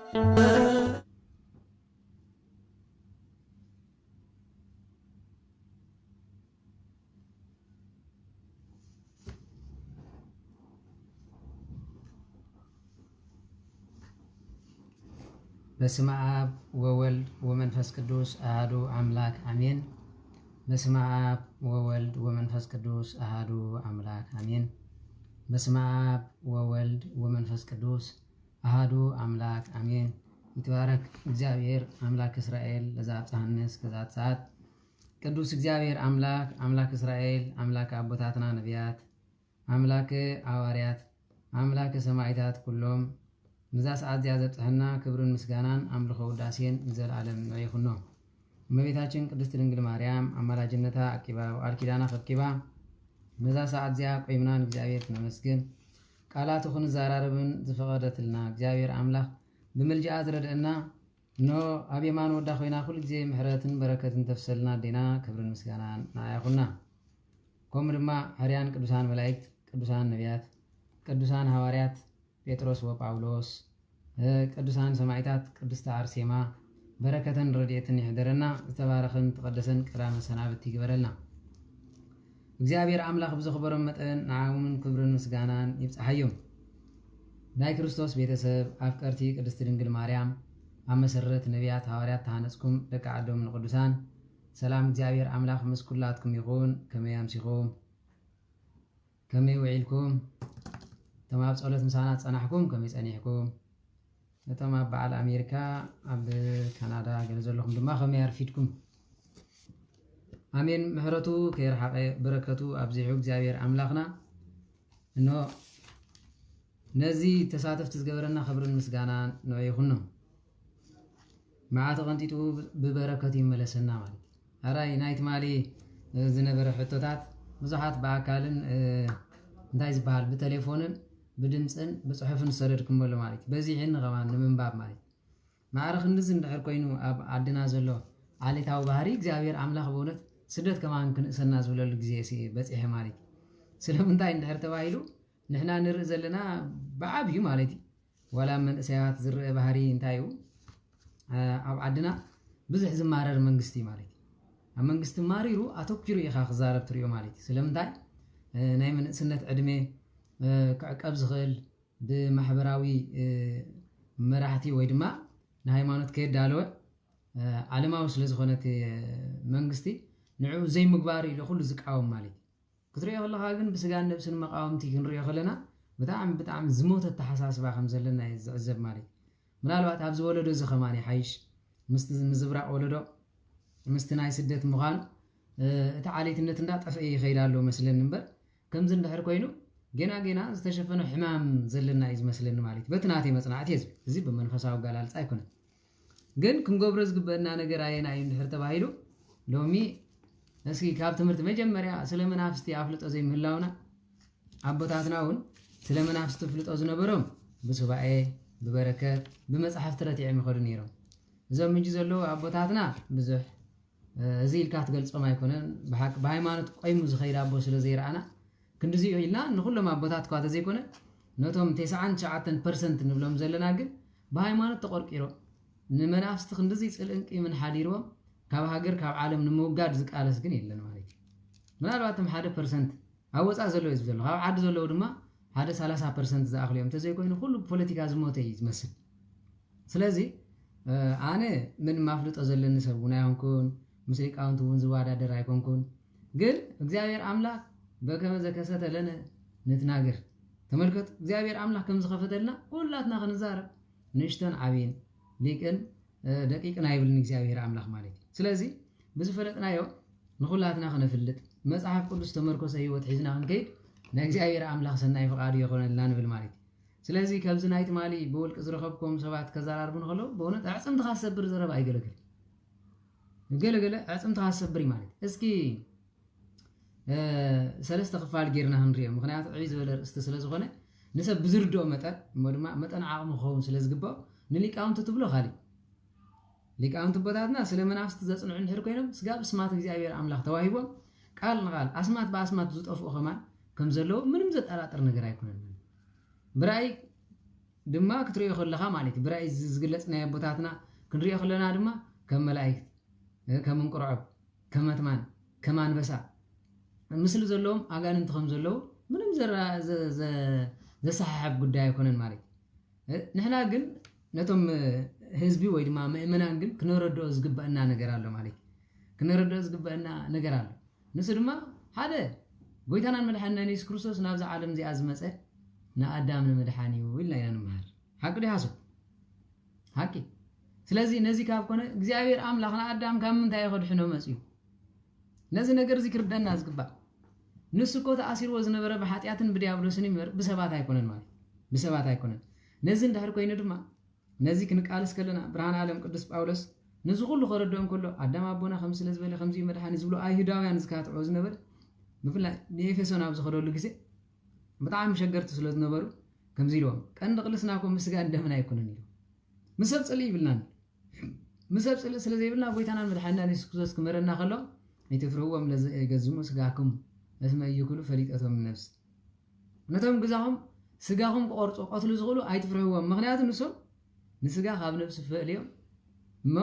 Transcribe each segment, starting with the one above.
በስመ አብ ወወልድ ወመንፈስ ቅዱስ አሐዱ አምላክ አሜን። በስመ አብ ወወልድ ወመንፈስ ቅዱስ አሐዱ አምላክ አሜን። በስመ አብ ወወልድ ወመንፈስ ቅዱስ አሐዱ አምላክ አሜን። ይትባረክ እግዚአብሔር አምላክ እስራኤል ለዘአብጽሐነ እስከዛት ሰዓት። ቅዱስ እግዚአብሔር አምላክ እስራኤል አምላክ አቦታትና ነቢያት አምላክ ሐዋርያት አምላክ ሰማዕታት ኩሎም ንዛ ሰዓት እዚያ ዘብጽሕና ክብርን ምስጋናን አምልኮ ውዳሴን ዘለዓለም ይኹኖ። እመቤታችን ቅድስት ድንግል ማርያም አማላጅነታ አቂባ ቃል ኪዳና ከብኪባ ንዛ ሰዓት እዚያ ቆይምናን እግዚአብሔር ክነመስግን ቃላት ይኹን ዘራረብን ዝፈቀደትልና እግዚአብሔር አምላክ ብምልጃኣ ዝረድአና ኖ ኣብ የማን ወዳ ኮይና ኩሉ ግዜ ምሕረትን በረከትን ተፍሰልና ዴና ክብርን ምስጋናን ናያኹና። ከምኡ ድማ ሃርያን ቅዱሳን መላእክት ቅዱሳን ነቢያት ቅዱሳን ሐዋርያት ጴጥሮስ ወጳውሎስ ቅዱሳን ሰማዕታት ቅድስት አርሴማ በረከተን ረድኤትን ይሕደረና። ዝተባረኸን ተቀደሰን ቀዳመ ሰናብት ይግበረልና። እግዚአብሔር አምላክ ብዝኽበሮም መጠን ንዓሙን ክብርን ምስጋናን ይብፅሓዮም። ናይ ክርስቶስ ቤተሰብ ኣፍቀርቲ ቅድስት ድንግል ማርያም ኣብ መሰረት ነቢያት ሐዋርያት ተሃነፅኩም ደቂ ዓዶም ንቅዱሳን ሰላም እግዚአብሔር አምላክ ምስ ኩላትኩም ይኹን። ከመይ ኣምሲኹም? ከመይ ውዒልኩም? እቶም ኣብ ጸሎት ምሳና ፀናሕኩም ከመይ ፀኒሕኩም? እቶም ኣብ በዓል ኣሜሪካ ኣብ ካናዳ ገለ ዘለኹም ድማ ከመይ ኣርፊድኩም? ኣሜን። ምሕረቱ ከይረሓቐ በረከቱ ኣብዚሑ እግዚአብሔር ኣምላኽና እኖ ነዚ ተሳተፍቲ ዝገበረና ክብርን ምስጋናን ንዑ ይኹኖ። መዓት ቀንጢጡ ብበረከቱ ይመለሰና ማለት ኣራይ ናይ ትማሊ ዝነበረ ሕቶታት ብዙሓት ብኣካልን እንታይ ዝበሃል ብቴሌፎንን ብድምፅን ብፅሑፍን ዝሰደድኩመሉ ማለት በዚሕን ኸማን ንምንባብ ማለት ማዕረኽ እንዚ እንድሕር ኮይኑ ኣብ ዓድና ዘሎ ዓሌታዊ ባህሪ እግዚአብሔር ኣምላኽ በእውነት ስደት ከማን ክንእሰና ዝብለሉ ግዜ በፂሐ ማለት ስለምንታይ እንድሕር ተባሂሉ ንሕና ንርኢ ዘለና ብዓብዩ ማለት እዩ። ዋላ መንእሰያት ዝርአ ባህሪ እንታይ እዩ? ኣብ ዓድና ብዙሕ ዝማረር መንግስቲ ማለት ኣብ መንግስቲ ማሪሩ ኣተኪሩ ኢኻ ክዛረብ ትሪኦ ማለት እዩ። ስለምንታይ ናይ መንእስነት ዕድሜ ክዕቀብ ዝኽእል ብማሕበራዊ መራሕቲ ወይ ድማ ንሃይማኖት ከየዳለወ ዓለማዊ ስለ ዝኾነት መንግስቲ ንዑ ዘይምግባር ኢሉ ኩሉ ዝቃወም ማለት እዩ። ክትሪኦ ከለካ ግን ብስጋን ነብስን መቃወምቲ ክንሪኦ ከለና ብጣዕሚ ዝሞተ ተሓሳስባ ከም ዘለና ዝዕዘብ ማለት እዩ። ምናልባት ኣብ ዝወለዶ እዚ ኸማን ሓይሽ ምስቲ ምዝብራቅ ወለዶ ምስቲ ናይ ስደት ምዃኑ እቲ ዓሌትነት እንዳጠፍአ ይኸይድ ኣሎ መስለኒ እምበር ከምዚ እንድሕር ኮይኑ ገና ዝተሸፈነ ሕማም ዘለና እዩ ዝመስለኒ ማለት እዩ። በቲ ናተይ መፅናዕቲ እየ እዚ ብመንፈሳዊ ጋላልፃ ኣይኮነን። ግን ክንገብሮ ዝግበአና ነገር ኣየና እዩ እንድሕር ተባሂሉ ሎሚ እስኪ ካብ ትምህርቲ መጀመርያ ስለ መናፍስቲ ኣፍልጦ ዘይምህላውና ኣቦታትና እውን ስለ መናፍስቲ ፍልጦ ዝነበሮም ብሱባኤ ብበረከት ብመፅሓፍቲ ረቲዖም ይኸዱ ነይሮም። እዞም እንጂ ዘለዉ ኣቦታትና ብዙሕ እዚ ኢልካ ትገልፆም ኣይኮነን። ብሓቂ ብሃይማኖት ቆይሙ ዝኸይድ ኣቦ ስለ ዘይረኣና ክንዲዚኡ ኢልና ንኩሎም ኣቦታት እኳ ተዘይኮነ ነቶም 99% ንብሎም ዘለና ግን ብሃይማኖት ተቆርቂሮም ንመናፍስቲ ክንዲዚ ፅልእንቂ ምን ሓዲርዎም ካብ ሃገር ካብ ዓለም ንምውጋድ ዝቃለስ ግን የለን ማለት እዩ። ምናልባቶም 1% ኣብ ወፃእ ዘለዎ እዩ ዘሎ ካብ ዓዲ ዘለዉ ድማ 30% ዝኣኽሉ እዮም ተዘይኮይኑ ኩሉ ፖለቲካ ዝሞተ እዩ ዝመስል። ስለዚ ኣነ ምን ማፍልጦ ዘለኒ ሰብ እውን ኣይኮንኩን ምስ ሊቃውንቲ እውን ዝወዳደር ኣይኮንኩን። ግን እግዚአብሔር ኣምላክ በከመ ዘከሰተ ለነ ንትናገር። ተመልከቱ እግዚአብሔር ኣምላክ ከም ዝኸፈተልና ኩላትና ክንዛረብ ንእሽተን ዓብይን ሊቅን ደቂቅን ኣይብልን እግዚአብሔር ኣምላክ ማለት እዩ። ስለዚ ብዝፈለጥናዮ ንኩላትና ክነፍልጥ መፅሓፍ ቅዱስ ተመርኮሰ ሂወት ሒዝና ክንከይድ ናይ እግዚአብሔር ኣምላክ ሰናይ ፈቃዱ ይኾነልና ንብል ማለት እዩ። ስለዚ ከምዚ ናይ ትማሊ ብውልቂ ዝረኸብኩም ሰባት ከዘራርቡ ንኸለዉ ብእውነት ኣዕፅምትኻ ዝሰብር ዘረባ ኣይገለገል ገለገለ ኣዕፅምትኻ ዝሰብር እዩ ማለት እስኪ ሰለስተ ክፋል ጌርና ክንሪኦ። ምክንያቱ ዕብይ ዝበለ ርእስቲ ስለ ዝኾነ ንሰብ ብዝርድኦ መጠን እሞ ድማ መጠን ዓቕሚ ክኸውን ስለ ዝግባእ ንሊቃውንቲ ትብሎ ካሊእ ሊቃውንቲ ቦታትና ስለ መናፍስቲ ዘፅንዑ እንድሕር ኮይኖም ስጋብ ስማት እግዚአብሔር ኣምላክ ተዋሂቦም ቃል ንቃል ኣስማት ብኣስማት ዝጠፍኡ ኸማን ከም ዘለዎ ምንም ዘጠራጥር ነገር ኣይኮነን። ብራእይ ድማ ክትሪኦ ከለኻ ማለት ብራእይ ዝግለጽናዮ ቦታትና ክንሪኦ ከለና ድማ ከም መላእክት ከም እንቁርዖብ ከም ኣትማን ከም አንበሳ ምስሊ ዘለዎም ኣጋንንት ከም ዘለዉ ምንም ዘሰሓሕብ ጉዳይ ኣይኮነን ማለት ንሕና ግን ነቶም ህዝቢ ወይ ድማ ምእመናን ግን ክነረድኦ ዝግበአና ነገር ኣሎ ማለት ክነረድኦ ዝግበአና ነገር ኣሎ ንሱ ድማ ሓደ ጎይታናን መድሓኒና ኢየሱስ ክርስቶስ ናብዚ ዓለም እዚኣ ዝመፀ ንኣዳም ንመድሓኒ ኢልና ኢና ንመሃር ሓቂ ዶ ይሓስብ ሓቂ ስለዚ ነዚ ካብ ኮነ እግዚአብሔር ኣምላኽ ንኣዳም ካብ ምንታይ ይኸድሕኖ መፅዩ ነዚ ነገር እዚ ክርዳና ዝግባእ ንሱ እኮ ተኣሲርዎ ዝነበረ ብሓጢኣትን ብዲያብሎስን ይምበር ብሰባት ኣይኮነን ማለት ብሰባት ኣይኮነን ነዚ እንድሕር ኮይኑ ድማ ነዚ ክንቃልስ ከለና ብርሃን ዓለም ቅዱስ ጳውሎስ ነዚ ኩሉ ከረድኦም ከሎ ኣዳም ኣቦና ከም ስለ ዝበለ ከምዚ መድሓኒ ዝብሉ ኣይሁዳውያን ዝካትዕዎ ዝነበረ ብፍላይ ንኤፌሶን ኣብ ዝኸደሉ ግዜ ብጣዕሚ ሸገርቲ ስለ ዝነበሩ ከምዚ ኢልዎም ቀንዲ ቅልስናኩም ምስጋን ደምን ኣይኮነን ኢሉ ምሰብ ፅልኢ ይብልና ምሰብ ፅልኢ ስለ ዘይብልና ጎይታናን መድሓኒና ኢየሱስ ክርስቶስ ክመረና ከሎ ኣይትፍርህዎም ለዘገዝሙ ስጋኩም እስመ ይኩሉ ፈሊጠቶም ነፍስ ነቶም ግዛኹም ስጋኹም ክቆርፁ ቀትሉ ዝኽእሉ ኣይትፍርህዎም ምክንያቱ ንሶም ንስጋ ካብ ነፍሲ ፍእልዮም እሞ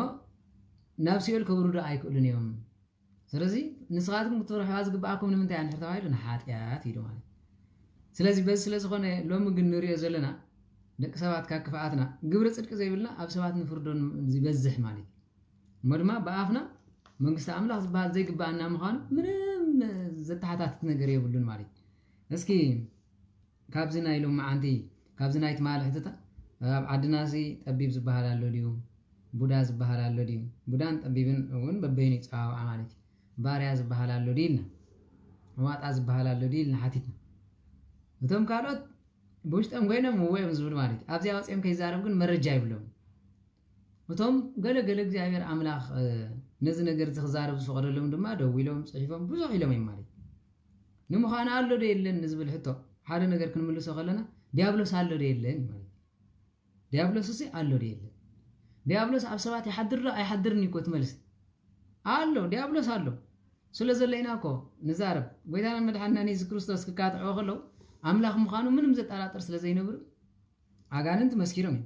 ናብ ሲኦል ከብሩዶ ኣይክእሉን እዮም ስለዚ ንስኻትኩም ክትፍርሕዋ ዝግባኣኩም ንምንታይ ኣንሕር ተባሂሉ ንሓጢኣት ኢሉ ማለት ስለዚ በዚ ስለ ዝኾነ ሎሚ ግን ንሪኦ ዘለና ደቂ ሰባት ካብ ክፍኣትና ግብሪ ፅድቂ ዘይብልና ኣብ ሰባት ንፍርዶ ዝበዝሕ ማለት እሞ ድማ ብኣፍና መንግስቲ ኣምላኽ ዝበሃል ዘይግባአና ምዃኑ ምንም ዘተሓታትት ነገር የብሉን ማለት እስኪ ካብዚ ናይ ሎም መዓንቲ ካብዚ ናይ ትማል ሕትታ ኣብ ዓድና ሲ ጠቢብ ዝበሃል ኣሎ ድዩ ቡዳ ዝበሃል ኣሎ ድዩ ቡዳን ጠቢብን እውን በበይኑ ይፀዋውዓ ማለት ባርያ ዝበሃል ኣሎ ድኢልና ዋጣ ዝበሃል ኣሎ ድኢልና ሓቲትና እቶም ካልኦት ብውሽጦም ኮይኖም ወይም ዝብሉ ማለት ኣብዚያ ወፂኦም ከይዛረብ ግን መረጃ ይብሎም እቶም ገለገለ እግዚአብሔር ኣምላኽ ነዚ ነገር ዝኽዛረብ ዝፈቀደሎም ድማ ደው ኢሎም ፅሒፎም ብዙሕ ኢሎም እዮም ማለት ንምዃኑ ኣሎ ዶ የለን ንዝብል ሕቶ ሓደ ነገር ክንምልሶ ከለና ዲያብሎስ ኣሎ ዶ የለን ማለት ዲያብሎስ እሲ ኣሎ ዶ የለን ዲያብሎስ ኣብ ሰባት ይሓድር ዶ ኣይሓድርን እኮ ትመልስ ኣሎ ዲያብሎስ ኣሎ ስለ ዘለይና እኮ ንዛረብ ጎይታና መድሓኒና ኢየሱስ ክርስቶስ ክካትዕዎ ከለው ኣምላኽ ምዃኑ ምንም ዘጠራጥር ስለ ዘይነብሩ ኣጋንንት መስኪሮም እዮም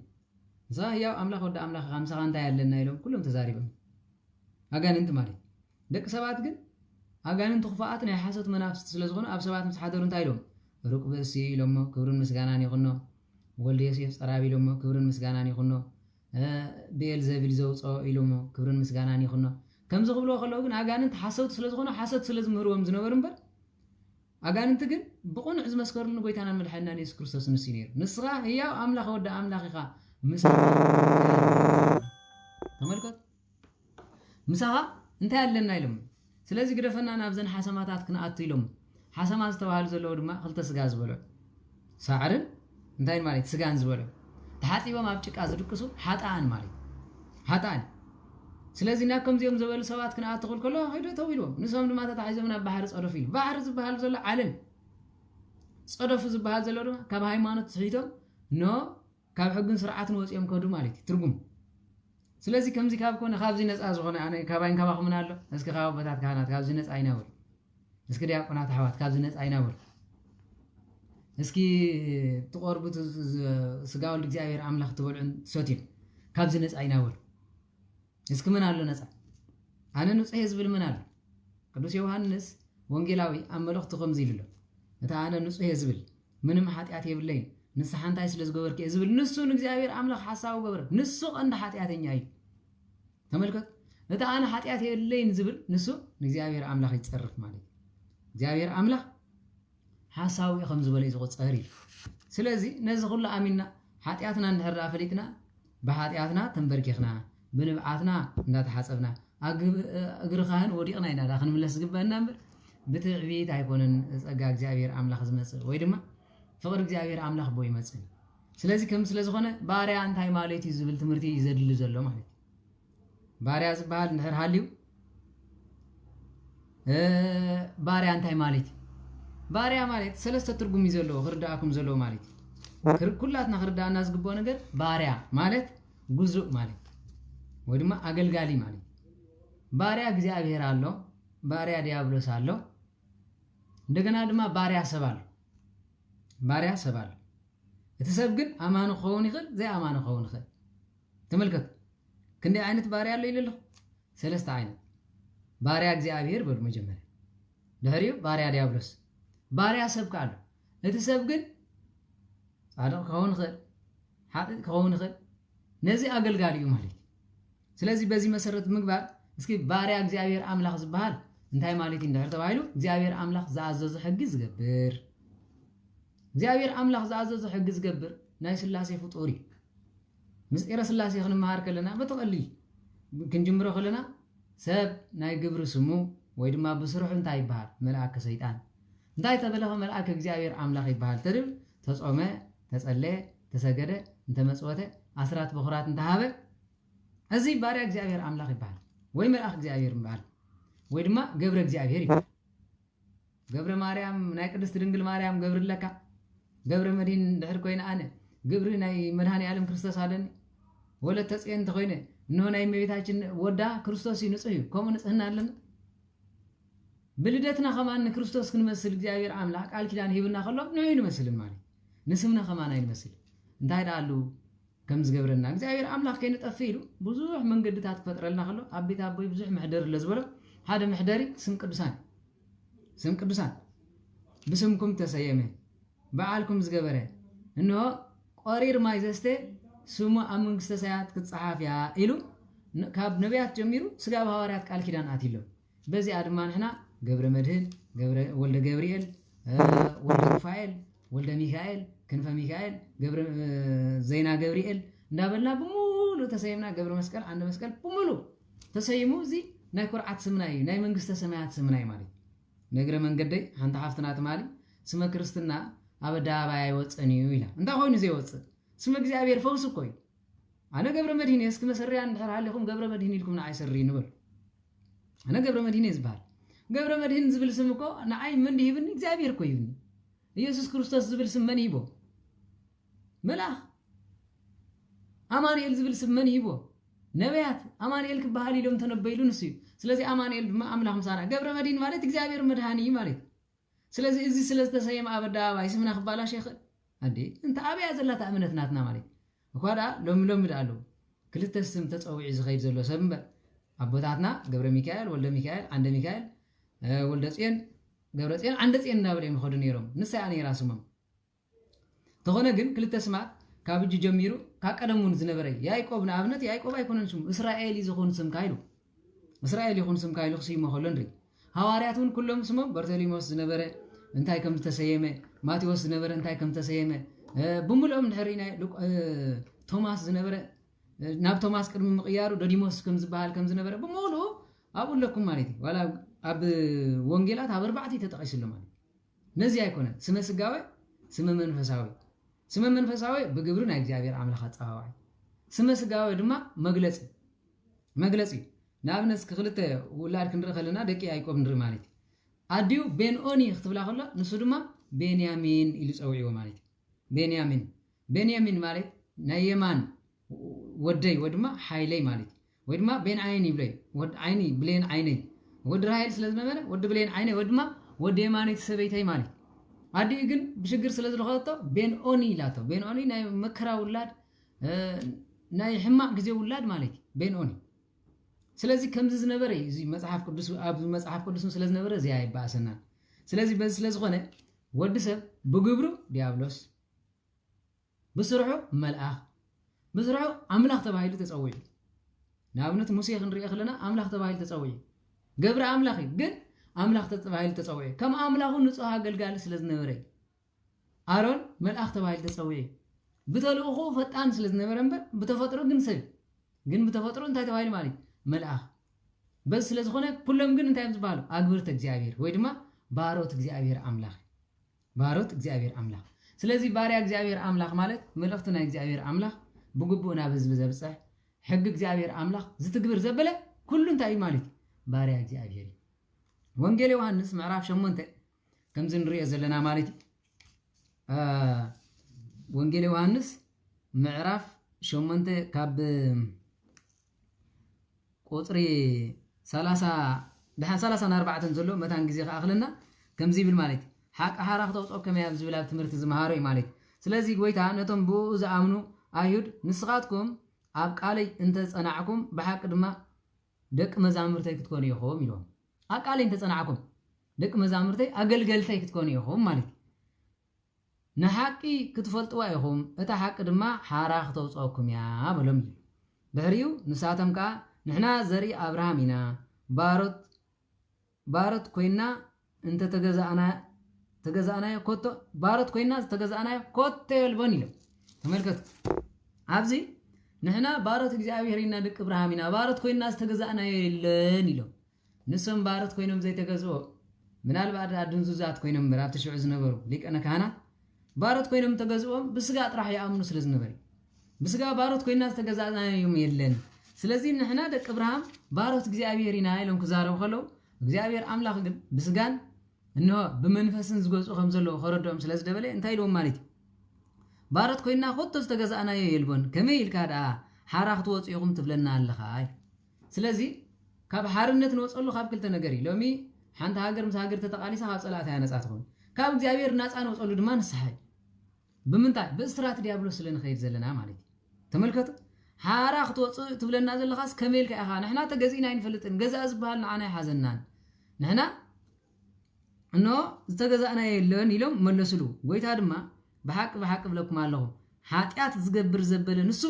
ንሳ ህያው ኣምላኽ ወዲ ኣምላኽ ከምሳኻ እንታይ ኣለና ኢሎም ኩሎም ተዛሪቦም ኣጋንንት ማለት ደቂ ሰባት ግን ኣጋንንት ክፉኣት ናይ ሓሶት መናፍስቲ ስለ ዝኾኑ ኣብ ሰባት ምስ ሓደሩ እንታይ ኢሎም ሩቅ ብእሲ ኢሎሞ ክብርን ምስጋናን ይኹኖ ወልዲ ዮሴፍ ፀራቢ ኢሎሞ ክብርን ምስጋናን ይኹኖ ብኤልዘቢል ዘውፅኦ ኢሎሞ ክብርን ምስጋናን ይኹኖ ከምዚ ክብልዎ ከለዉ ግን ኣጋንንት ሓሰውቲ ስለ ዝኾኑ ሓሰት ስለ ዝምህርዎም ዝነበሩ እምበር ኣጋንንት ግን ብቑኑዕ ዝመስከሩሉ ጎይታና መድሓኒና ኢየሱስ ክርስቶስ ንሱ ነይሩ ንስኻ ህያው ኣምላኽ ወዲ ኣምላኽ ኢኻ ተመልከት ምሳኻ እንታይ ኣለና ኢሎም ስለዚ ግደፈና ናብዘን ሓሰማታት ክንኣቱ ኢሎም ሓሰማ ዝተባሃሉ ዘለዉ ድማ ክልተ ስጋ ዝበልዑ ሳዕርን እንታይ ማለት ስጋን ዝበልዑ ተሓፂቦም ኣብ ጭቃ ዝድቅሱ ሓጣን ማለት ሓጣን ስለዚ ናብ ከምዚኦም ዝበሉ ሰባት ክንኣቱ ክብል ከሎ ሄዶ ተው ኢልዎም ንሶም ድማ ተታሒዞም ናብ ባሕሪ ፀደፉ ኢሉ ባሕሪ ዝበሃል ዘሎ ዓለም ፀደፉ ዝበሃል ዘሎ ድማ ካብ ሃይማኖት ትሕቶም ኖ ካብ ሕግን ስርዓትን ወፂኦም ከዱ ማለት እዩ ትርጉም ስለዚ ከምዚ ካብ ኮነ ካብዚ ነፃ ዝኾነ ኣነ ካባይን ካባኹምን ኣሎ እስኪ ካብ ኣቦታት ካህናት ካብዚ ነፃ ይነብር እስኪ ዲያቆናት ኣሕዋት ካብዚ ነፃ ይነብር እስኪ ትቆርቡት ስጋ ወልዲ እግዚኣብሔር ኣምላኽ ትበልዑን ትሰትዩን ካብዚ ነፃ ይነብር እስኪ ምን ኣሎ ነፃ ኣነ ንፁሕ ዝብል ምን ኣሎ ቅዱስ ዮሃንስ ወንጌላዊ ኣብ መልእኽቱ ከምዚ ኢሉ ኣሎ እታ ኣነ ንፁሕ ዝብል ምንም ሓጢኣት የብለይን ንስሓ እንታይ ስለ ዝገበርክ ዝብል ንሱ ንእግዚአብሔር ኣምላኽ ሓሳቡ ገበረ ንሱ ቀንዲ ሓጢኣተኛ እዩ ተመልከት እታ ኣነ ሓጢኣት የብለይን ዝብል ንሱ ንእግዚአብሔር ኣምላኽ ይፀርፍ ማለት እግዚአብሔር ኣምላኽ ሓሳቡ ከም ዝበለ ዝቁፀር እዩ ስለዚ ነዚ ኩሉ ኣሚንና ሓጢኣትና እንድሕር ፈሊጥና ብሓጢኣትና ተንበርኪኽና ብንብዓትና እንዳተሓፀብና እግሪ ካህን ወዲቕና ኢና ዳ ክንምለስ ዝግበአና እምበር ብትዕቢት ኣይኮነን ፀጋ እግዚአብሔር ኣምላኽ ዝመፅእ ወይ ድማ ፍቅሪ እግዚአብሔር ኣምላኽ ቦ ይመፅእ ስለዚ ከም ስለ ዝኾነ ባርያ እንታይ ማለት እዩ ዝብል ትምህርቲ እዩ ዘድሊ ዘሎ ማለት ባርያ ዝበሃል እንድሕር ሃልዩ ባርያ እንታይ ማለት እዩ ባርያ ማለት ሰለስተ ትርጉም እዩ ዘለዎ ክርዳእኩም ዘለዎ ማለት እዩ ኩላትና ክርዳእና ዝግብኦ ነገር ባርያ ማለት ጉዙእ ማለት ወይ ድማ ኣገልጋሊ ማለት ባርያ እግዚአብሔር ኣሎ ባርያ ዲያብሎስ ኣሎ እንደገና ድማ ባርያ ሰብ ኣሎ ባርያ ሰብ ኣሎ تسبقن أمان خون يخل زي أمان خون يخل تملكت كندي عينت باريا اللي يلله سلست عينت باريا እግዚአብሔር بالمجمل دهريو باريا ديابلوس باريا سبق له تسبقن صادق خون يخل حاطط خون يخل نزي أقلقاليو مالك ስለዚህ በዚህ መሰረት ምግባር እስኪ ባሪያ እግዚአብሔር አምላክ ዝባል እንታይ ማለት እንደሆነ ተባይሉ እግዚአብሔር አምላክ ዘአዘዘ ሕግ ዝገብር እግዚአብሔር አምላክ ዘአዘዘ ሕግ ዝገብር ናይ ስላሴ ፍጡሪ ምስጢረ ስላሴ ክንማሃር ከለና በተቀሊ ክንጅምሮ ከለና ሰብ ናይ ግብር ስሙ ወይ ድማ ብስሩዕ እንታይ ይባሃል መልአክ ሰይጣን እንታይ ተበለኸ መልአክ እግዚአብሔር አምላክ ይባሃል ተድብ ተጾመ ተጸለየ ተሰገደ እንተመጽወተ አስራት በኹራት እንተሃበ أزي بارع እግዚአብሔር أملاك يبال وي ملأخ እግዚአብሔር يبال وي دما قبر እግዚአብሔር يبال قبر مريم ناي قدست ድንግል ማርያም قبر لك قبر مدين دحر كوينا أنا قبر ناي مدهاني عالم ክርስቶስ አለን ولا تسين تخوينه انه ناي مبيتاችን ወዳ ክርስቶስ ይንጽዩ ኮም ንጽህና አለን بلدتنا كمان ክርስቶስ ክንመስል እግዚአብሔር أملاك ቃል ኪዳን ሂብና ከሎ ነው ይመስልን ማለት ንስምና ከማን አይመስል እንታይ ዳሉ كم زجبرنا እግዚአብሔር أملاك كين تأفيله بزوح من قد تفطرلنا خلو أبيت أبوي بزوح محدر لزبله هذا محدري سم قدسان بسمكم تسيمه بعالكم زجبره إنه قرير ما يزسته سمو أمنك سيات كتصحاف يا إلو كاب نبيات جميرو سجاب هوارات قال كيدان آتيلو بزي أدمان هنا جبر مدهن جبر ولد جبريل ولد رفائيل ولد ميكائيل كنف ميكائيل جبر زينا جبريل نابلنا بمولو تسيمنا جبر مسكال عند مسكال بمولو تسيمو زي نايكور عاد سمناي ناي منجست سماعات سمناي مالي نجر من قدي عند حفتنا تمالي سما كريستنا أبدا باي وتصنيو إلى أنت هون زي وتص سما እግዚአብሔር فوز كوي أنا جبر مدينة اسك مسري عند حر عليكم جبر مدينة لكم نعي سري نبل أنا جبر مدينة زبال جبر مدينة زبل سمكو نعي من دي بني እግዚአብሔር كويوني ኢየሱስ ክርስቶስ ዝብል ስም መን ይቦ መልአክ አማኑኤል ዝብል ስም መን ይቦ ነቢያት አማኑኤል ክባሃል ኢሎም ተነበይሉ ንሱ ስለዚህ አማኑኤል ድማ አምላክ ምሳና ገብረ መዲን ማለት እግዚአብሔር መድሃኒ ማለት ስለዚህ እዚ ስለተሰየመ አበዳ ባይ ስምና ክባላሽ ይኽእል አንዴ እንተ አብያ ዘላታ እምነት ናትና ማለት እኳዳ ሎም ዳሉ ክልተ ስም ተጸውዒ ዝኸይድ ዘሎ ሰምበ አቦታትና ገብረ ሚካኤል ወልደ ሚካኤል አንደ ሚካኤል ወልደ ጽዮን ገብረ ጽዮን አንደ ጽዮን እናበለ ይመخدو ነይሮም ንሳይ አኔ ራስሞም ተኾነ ግን ክልተ ስማት ካብጅ ጀሚሩ ካቀደሙን ዝነበረ ያዕቆብ ንኣብነት ያዕቆብ አይኮነን ስሙ እስራኤል ይዝኹን ስም ካይሉ እስራኤል ይኹን ስም ካይሉ ሲሞ ኸሎንሪ ሐዋርያቱን ኩሎም ስሞም በርተሊሞስ ዝነበረ እንታይ ከም ተሰየመ ማቴዎስ ዝነበረ እንታይ ከም ተሰየመ ብሙሉኦም ድሕሪና ቶማስ ዝነበረ ናብ ቶማስ ቅድሚ ምቕያሩ ዶዲሞስ ከም ዝበሃል ከም ዝነበረ ብሙሉ ኣብኡለኩም ማለት ዋላ أب وانجيلات أربعة تتقيس اللمان نزي يكونه سم سجاوي سم منفساوي بجبرنا إجابير عمل خط أهواي سم سجاوي دما مجلسي نابنس كخلته ولا كندر خلنا دكي أيكم نرمانيت أديو بين أوني اختبار خلا نسودما بنيامين إليس أوي ومانيت بنيامين مالك نايمان ودما حيلي مالك ودما بين عيني بلاي ود عيني بلين عيني ود رايل سلازنبره ود بلين عينه ودما ود يماني تسبيتاي مالي عادي ግን بشجر سلازلخاطو بين اوني لاتو بين اوني ناي مكرا ولاد ناي حماق غزي ولاد مالك بين اوني ስለዚህ ከምዝ ዝነበረ እዚ መጽሐፍ ቅዱስ ኣብ መጽሐፍ ቅዱስ ስለዝነበረ እዚ አይባሰና ስለዚህ በዚ ስለዝኾነ ወዲ ሰብ ብግብሩ ዲያብሎስ ብስርሑ መልአክ ብስርሑ አምላክ ተባሂሉ ተጸውዒ ናብነት ሙሴ ክንሪእ ከለና አምላክ ተባሂሉ ተጸውዒ ገብረ አምላክ ግን አምላክ ተባሂሉ ተጸውዒ ከም አምላኩ ንጹህ አገልጋሊ ስለዝነበረ አሮን መልአክ ተባሂሉ ተጸውዒ ብተልእኹ ፈጣን ስለዝነበረ እምበር ብተፈጥሮ ግን ሰብ ግን ብተፈጥሮ እንታይ ተባሂሉ ማለት መልአክ በስ ስለዝኾነ ኩሎም ግን እንታይ ዝባሉ አግብርተ እግዚአብሔር ወይ ድማ ባሮት እግዚአብሔር አምላክ ስለዚህ ባሪያ እግዚአብሔር አምላክ ማለት መልእክትና እግዚአብሔር አምላክ ብግቡእ ናብ ህዝቢ ዘብጽሕ ሕግ እግዚአብሔር አምላክ ዝትግብር ዘበለ ኩሉ እንታይ ማለት ባሪያ እግዚአብሔር ወንጌል ዮሐንስ ምዕራፍ 8 ከምዚ ንሪኦ ዘለና ማለት ወንጌል ዮሐንስ ምዕራፍ 8 ካብ ቁጥሪ 34 ዘሎ መታን ግዜ ከኣኽለና ከምዚ ይብል ማለት ሓቂ ሓራ ክተውፅኦ ከመይ ኣብ ዝብል ኣብ ትምህርቲ ዝመሃሮ ማለት ስለዚህ ጎይታ ነቶም ብኡ ዝኣምኑ ኣይሁድ ንስኻትኩም ኣብ ቃለይ እንተ ጸናዕኩም ብሓቂ ድማ ደቂ መዛሙርተይ ክትኮኑ ኢኹም ኢሎም ኣብ ቃለይ እንተ ጸናዕኩም ደቂ መዛሙርተይ ኣገልገልተይ ክትኮኑ ኢኹም ማለት ንሓቂ ክትፈልጥዋ ኢኹም እታ ሓቂ ድማ ሓራ ክተውፅአኩም እያ በሎም እዩ ድሕሪኡ ንሳቶም ከዓ ንሕና ዘርኢ ኣብርሃም ኢና ባሮት ኮይና እንተ ተገዛእናዮ ኮቶ ባሮት ኮይና ዝተገዛእናዮ ኮቶ የልቦን ኢሎም ተመልከቱ ኣብዚ ንሕና ባሮት እግዚኣብሔር ኢና ደቂ ኣብርሃም ኢና ባሮት ኮይና ዝተገዛእናዮ የለን ኢሎም ንሶም ባሮት ኮይኖም ዘይተገዝኦ ምናልባት ድንዙዛት ኮይኖም ምራብ ተሽዑ ዝነበሩ ሊቀነ ካህናት ባሮት ኮይኖም ተገዝኦም ብስጋ ጥራሕ ይኣምኑ ስለ ዝነበሩ ብስጋ ባሮት ኮይና ዝተገዛእናዮም የለን ስለዚ ንሕና ደቂ ኣብርሃም ባሮት እግዚኣብሔር ኢና ኢሎም ክዛረቡ ከለው እግዚኣብሔር ኣምላኽ ግን ብስጋን እንሆ ብመንፈስን ዝገፁ ከም ዘለዎ ከረድኦም ስለ ዝደበለ እንታይ ኢልዎም ማለት እዩ ባሮት ኮይና ኮቶ ዝተገዛእናዮ የልቦን ከመይ ኢልካ ደኣ ሓራ ክትወፁ ኢኹም ትብለና ኣለኻ ስለዚ ካብ ሓርነት ንወፀሉ ካብ ክልተ ነገር እዩ ሎሚ ሓንቲ ሃገር ምስ ሃገር ተተቃሊሳ ካብ ፀላእታ ነፃ ትኾን ካብ እግዚኣብሔር ናፃ ንወፀሉ ድማ ንስሓ ብምንታይ ብእስራት ዲያብሎስ ስለ ንኸይድ ዘለና ማለት እዩ ተመልከቱ ሓራ ክትወፅእ ትብለና ዘለኻስ ከመይ ኢልካ ኢኻ ንሕና ተገዚእና ይንፈልጥን ገዛእ ዝበሃል ንዓና ይሓዘናን ንሕና እኖ ዝተገዛእናዮ የለን ኢሎም መለስሉ ጎይታ ድማ ብሓቂ ብለኩም ኣለኹ ሓጢኣት ዝገብር ዘበለ ንሱ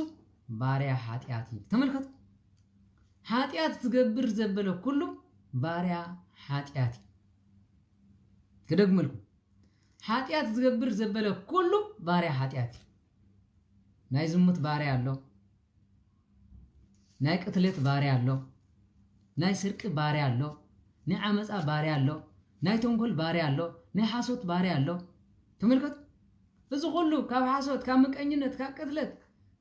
ባርያ ሓጢኣት እዩ ተመልከቱ ሓጢኣት ዝገብር ዘበለ ኩሉ ባርያ ሓጢኣት እዩ ክደግመልኩም ሓጢኣት ዝገብር ዘበለ ኩሉ ባርያ ሓጢኣት እዩ ናይ ዝሙት ባርያ ኣሎ ናይ ቅትለት ባርያ ኣሎ ናይ ስርቂ ባርያ ኣሎ ናይ ዓመፃ ባርያ ኣሎ ናይ ተንኮል ባርያ ኣሎ ናይ ሓሶት ባርያ ኣሎ ተመልከቱ እዚ ኩሉ ካብ ሓሶት ካብ ምቀኝነት ካብ ቅትለት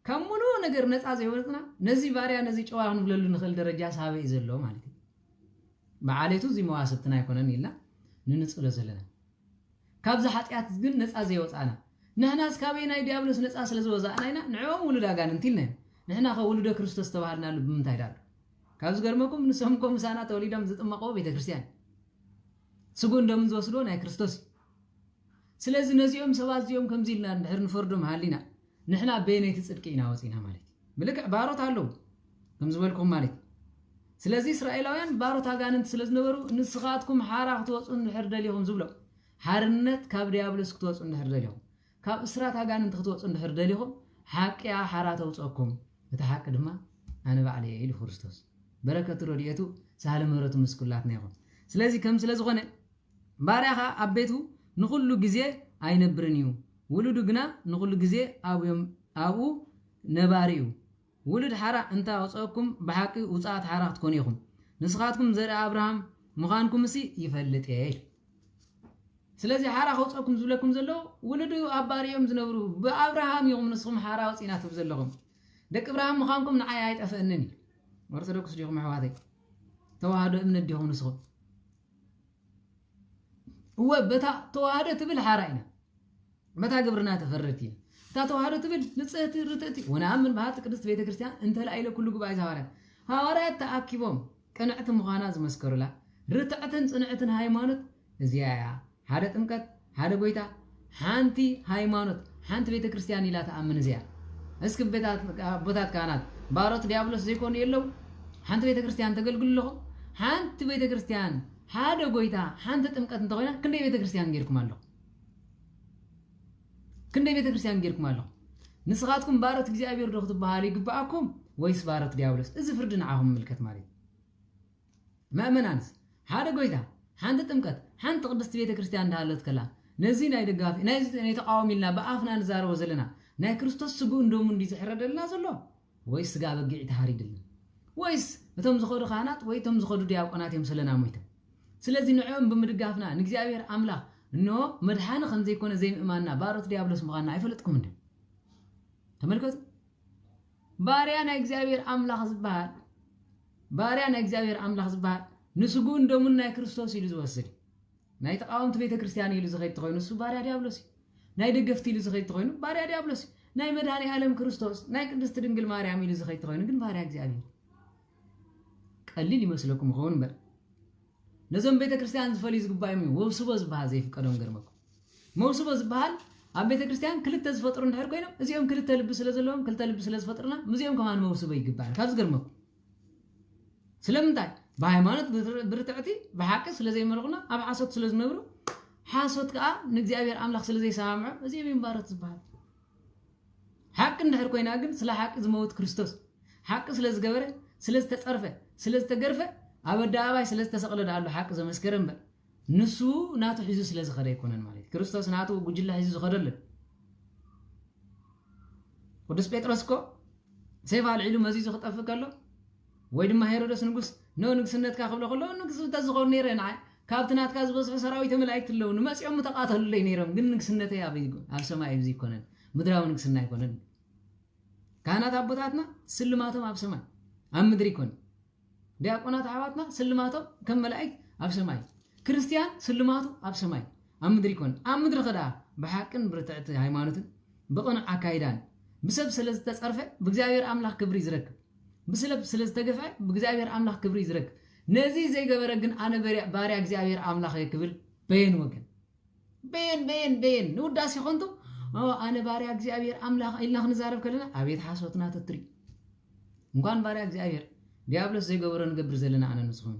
ካብ ሙሉእ ነገር ነፃ ዘይወፅና ነዚ ባርያ ነዚ ጨዋ ክንብለሉ ንኽእል ደረጃ ሳበ እዩ ዘሎ ማለት እዩ በዓለቱ እዚ መዋስብትና ኣይኮነን ኢልና ንንፅሎ ዘለና ካብዚ ሓጢኣት ግን ነፃ ዘይወፃና ንሕናስ ካበይ ናይ ዲያብሎስ ነፃ ስለ ዝወፃእና ኢና ንዕኦም ውሉድ ኣጋንንቲ ኢልና ንሕና ኸ ውሉደ ክርስቶስ ተባሃልናሉ ብምንታይ ዳሉ ካብ ዝገርመኩም ንሶምኩም ምሳና ተወሊዶም ዝጥመቐዎ ቤተክርስትያን ስጉ እንደምን ዝወስዶ ናይ ክርስቶስ ስለዚ ነዚኦም ሰባት እዚኦም ከምዚ ኢልና እንድሕር ንፈርዶም ሃሊና ንሕና በየነይቲ ፅድቂ ኢና ወፂና ማለት እዩ ብልክዕ ባሮት ኣለዉ ከም ዝበልኩም ማለት እዩ ስለዚ እስራኤላውያን ባሮት ኣጋንንቲ ስለ ዝነበሩ ንስኻትኩም ሓራ ክትወፁ እንድሕር ደሊኹም ዝብሎም ሓርነት ካብ ዲያብሎስ ክትወፁ እንድሕር ደሊኹም ካብ እስራት ኣጋንንቲ ክትወፁ እንድሕር ደሊኹም ሓቂያ ሓራ ተውፀኩም እቲ ሓቂ ድማ ኣነ ባዕለየ ኢሉ ክርስቶስ በረከቱ ረድኤቱ ሳህለ ምህረቱ ምስ ኩላትና ይኹን ስለዚ ከም ስለ ዝኾነ ባርያኻ ኣብ ቤቱ ንኩሉ ግዜ ኣይነብርን እዩ ውሉዱ ግና ንኩሉ ግዜ ኣብኡ ነባሪ እዩ ውሉድ ሓራ እንታወፀኩም ብሓቂ ውፃኣት ሓራ ክትኮኑ ኢኹም ንስኻትኩም ዘርኢ ኣብርሃም ምዃንኩም እሲ ይፈልጥ እየ ስለዚ ሓራ ከውፀኩም ዝብለኩም ዘለዉ ውሉዱ ኣባሪኦም ዝነብሩ ብኣብርሃም ኢኹም ንስኹም ሓራ ወፂና ትብ ዘለኹም ደቂ ኣብርሃም ምዃንኩም ንዓይ ኣይጠፍአንን እዩ ኦርቶዶክስ ዲኹም ኣሕዋተይ ተዋህዶ እምነት ዲኹም ንስኹም هو بتا توهاده تبل حراينا متى قبرنا تفرتي تا توهاده تبل نصهتي رتتي وانا من بهات قدست بيت كريستيان انت لا الى كل غباي حوارات تاكيبهم قنعت مخانا زمسكرلا رتعتن صنعتن هايمانوت ازيايا حدا ጥምቀት حدا ጎይታ ሓንቲ ሃይማኖት ሓንቲ ቤተ ክርስቲያን ኢላ ተኣምን እዚያ እስኪ ቦታት ካህናት ባሮት ዲያብሎስ ዘይኮኑ የለው ሓንቲ ቤተ ክርስቲያን ተገልግሉለኹም ሓንቲ ቤተ ክርስቲያን ሓደ ጎይታ ሓንቲ ጥምቀት እንተኾይና ክንደይ ቤተ ክርስቲያን ጌርኩም ኣለኹ ክንደይ ቤተ ክርስቲያን ጌርኩም ኣለኹ ንስኻትኩም ባሮት እግዚአብሔር ዶ ክትበሃሉ ይግባኣኩም ወይስ ባሮት ዲያብሎስ እዚ ፍርድ ንዓኹም ምልከት ማለት ማእመናንስ ሓደ ጎይታ ሓንቲ ጥምቀት ሓንቲ ቅድስት ቤተ ክርስቲያን እንዳሃለት ከላ ነዚ ናይ ደጋፊ ናይ ተቃዋሚልና በኣፍና ንዛረቦ ዘለና ናይ ክርስቶስ ስጉ እንደሙ እንዲ ዝሕረደልና ዘሎ ወይስ ስጋ በጊዕ ተሃሪድልና ወይስ እቶም ዝኸዱ ካህናት ወይ እቶም ዝኸዱ ዲያቆናት እዮም ስለና ሞይቶም ስለዚህ ንዕኦም ብምድጋፍና ንእግዚአብሔር አምላኽ እንሆ መድሓኒ ከም ዘይኮነ ዘይምእማንና ባሮት ዲያብሎስ ምዃንና አይፈልጥኩም እንዴ ተመልከቱ ባርያ ናይ እግዚአብሔር አምላኽ ዝባሃል ባርያ ናይ እግዚአብሔር አምላኽ ዝባሃል ንስጉ እንደሙ ናይ ክርስቶስ ኢሉ ዝወስድ ናይ ተቃወምቲ ቤተ ክርስቲያን ኢሉ ዝኸይድ ተኾይኑ እሱ ባርያ ዲያብሎስ ናይ ደገፍቲ ኢሉ ዝኸይድ ተኾይኑ ባርያ ዲያብሎስ ናይ መድኃኔ ዓለም ክርስቶስ ናይ ቅድስት ድንግል ማርያም ኢሉ ዝኸይድ ተኾይኑ ግን ባርያ እግዚአብሔር ቀሊል ይመስለኩም ሆን በር ነዞም ቤተ ክርስቲያን ዝፈልዩ ዝግባኦም ወብስቦ ዝባሃል ዘይፍቀዶም ገርመኩም መውስቦ ዝባሃል ኣብ ቤተ ክርስቲያን ክልተ ዝፈጥሩ እንድሕር ኮይኖም እዚኦም ክልተ ልቢ ስለ ዘለዎም ክልተ ልቢ ስለ ዝፈጥሩና ሙዚኦም ከማን መውስበ ይግባል ካብ ዝገርመኩ ስለምንታይ በሃይማኖት ብርትዕቲ ብሓቂ ስለ ዘይመልኹና ኣብ ሓሶት ስለ ዝነብሩ ሓሶት ከዓ ንእግዚአብሔር ኣምላኽ ስለ ዘይሰማምዑ እዚኦም ይምባረት ዝበሃል ሓቂ እንድሕር ኮይና ግን ስለ ሓቂ ዝመውት ክርስቶስ ሓቂ ስለ ዝገበረ ስለ ዝተፀርፈ ስለ ዝተገርፈ ኣብ ኣደባባይ ስለ ዝተሰቕለ ዳሉ ሓቂ ዘመስከረ እምበር ንሱ ናቱ ሒዙ ስለ ዝኸደ ይኮነን ማለት ክርስቶስ ናቱ ጉጅለ ሒዙ ዝኸደለን ቅዱስ ጴጥሮስ እኮ ሰይፍ ኣልዒሉ መዚዙ ክጠፍእ ከሎ ወይ ድማ ሄሮድስ ንጉስ ንግስነትካ ክብሎ ከሎ ንግስነት ዝኸውን ነይረ ንዓይ ካብቲ ናትካ ዝበዝሑ ሰራዊት መላእክት ኣለዉ ንመፂኦም ተቃተሉለይ ነይሮም ግን ንግስነተይ ኣብ ሰማይ ብዚ ይኮነን ምድራዊ ንግስና ይኮነን ካህናት ኣቦታትና ስልማቶም ኣብ ሰማይ ኣብ ምድሪ ይኮን ዲያቆናት ኣሕዋትና ስልማቶም ከም መላእክት ኣብ ሰማይ ክርስቲያን ስልማቱ ኣብ ሰማይ ኣብ ምድሪ ይኮን ኣብ ምድሪ ከዳ ብሓቅን ብርትዕቲ ሃይማኖትን ብቕኑዕ ኣካይዳን ብሰብ ስለ ዝተፀርፈ ብእግዚአብሔር ኣምላኽ ክብሪ ዝረክብ ብስለብ ስለ ዝተገፍዐ ብእግዚአብሔር ኣምላኽ ክብሪ ዝረክብ ነዚ ዘይገበረ ግን ኣነ ባርያ እግዚአብሔር ኣምላኽ ክብል በየን ወገን በየን ንውዳሴ ይኾንቱ ኣነ ባርያ እግዚአብሔር ኣምላኽ ኢልና ክንዛረብ ከለና ኣቤት ሓሶትና ተትሪ እንኳን ባርያ እግዚአብሔር ዲያብሎስ ዘይገበሮ ንገብር ዘለና ኣነ ንስኹም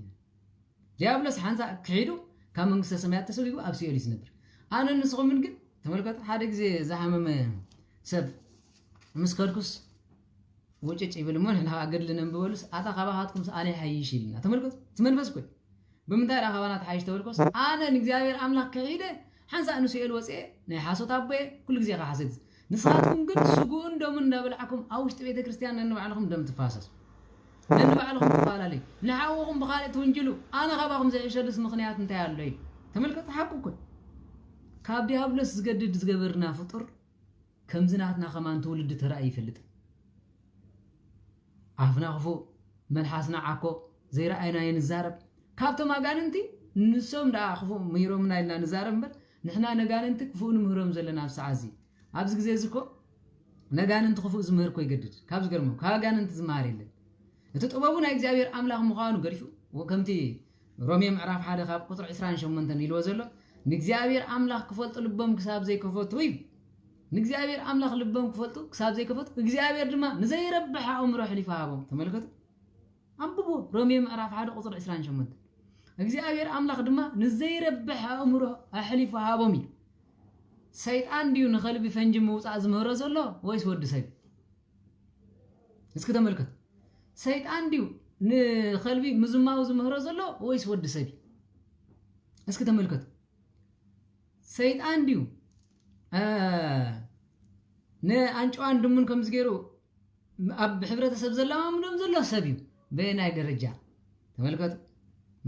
ዲያብሎስ ሓንሳ ክሒዱ ካብ መንግስተ ሰማያት ተሰጊጉ ኣብ ሲኦል ይነብር ኣነ ንስኹም ግን ተመልከቱ ሓደ ግዜ ዝሓመመ ሰብ ምስከልኩስ ወጭጭ ይብል ሞ ንሕና ኣገድልን እንብበሉስ ኣታ ካባሃትኩም ኣነ ሓይሽ ኢልና ተመልከቱ ትመንፈስ ኮይ ብምንታይ ራኸባናት ሓይሽ ተበልኮስ ኣነ ንእግዚአብሔር ኣምላኽ ክሒደ ሓንሳ ንሲኦል ወፅአ ናይ ሓሶት ኣቦየ ኩሉ ግዜ ካሓሰት ንስኻትኩም ግን ስጉኡን ደሙን እናበልዓኩም ኣብ ውሽጢ ቤተ ክርስቲያን ነንባዕልኹም ደም ትፋሰሱ ነንባዕልኹም ትፈላለዩ ንሓውኹም ብኻልእ ትውንጅሉ ኣነ ካባኹም ዘይዕሸሉስ ምኽንያት እንታይ ኣሎ እዩ ተመልከቱ ሓቁ ኮይ ካብ ዲያብሎስ ዝገድድ ዝገበርና ፍጡር ከምዝናትና ከማን ትውልድ ተራእይ ይፈልጥ ኣፍና ክፉ መልሓስና ዓኮ ዘይረኣይናዮ ንዛረብ ካብቶም ኣጋንንቲ ንሶም ዳ ክፉ ምሂሮምና ኢልና ንዛረብ እምበር ንሕና ነጋንንቲ ክፉእ ንምህሮም ዘለና ኣብ ሰዓት እዚ ኣብዚ ግዜ እዚ ኮ ነጋንንቲ ክፉእ ዝምህር ኮ ይገድድ ካብ ዝገርሞ ካብ ኣጋንንቲ ዝመሃር የለን እቲ ጥበቡ ናይ እግዚአብሔር ኣምላኽ ምዃኑ ገሪፉ ከምቲ ሮሜ ምዕራፍ 1 ካብ ቁጥሪ 28 ኢልዎ ዘሎ ንእግዚአብሔር ኣምላኽ ክፈልጡ ልቦም ክሳብ ዘይከፈቱ እዩ ንእግዚአብሔር ኣምላኽ ልቦም ክፈልጡ ክሳብ ዘይከፈቱ እግዚአብሔር ድማ ንዘይረብሕ ኣእምሮ ሕሊፉ ሃቦም ተመልከቱ ኣንብቦ ሮሜ ምዕራፍ 1 ቁጥሪ 28 እግዚአብሔር ኣምላኽ ድማ ንዘይረብሕ ኣእምሮ ኣሕሊፉ ሃቦም እዩ ሰይጣን ድዩ ንኸልቢ ፈንጂ ምውፃእ ዝምህሮ ዘሎ ወይስ ወዲ ሰብ እስኪ ተመልከቱ ሰይጣን ድዩ ንኸልቢ ምዝማው ዝምህሮ ዘሎ ወይስ ወዲ ሰብ እስኪ ተመልከቱ ሰይጣን ድዩ ንኣንጭዋን ድሙን ከም ዝገይሩ ኣብ ሕብረተሰብ ዘላማምዶም ዘሎ ሰብ እዩ በናይ ደረጃ ተመልከቱ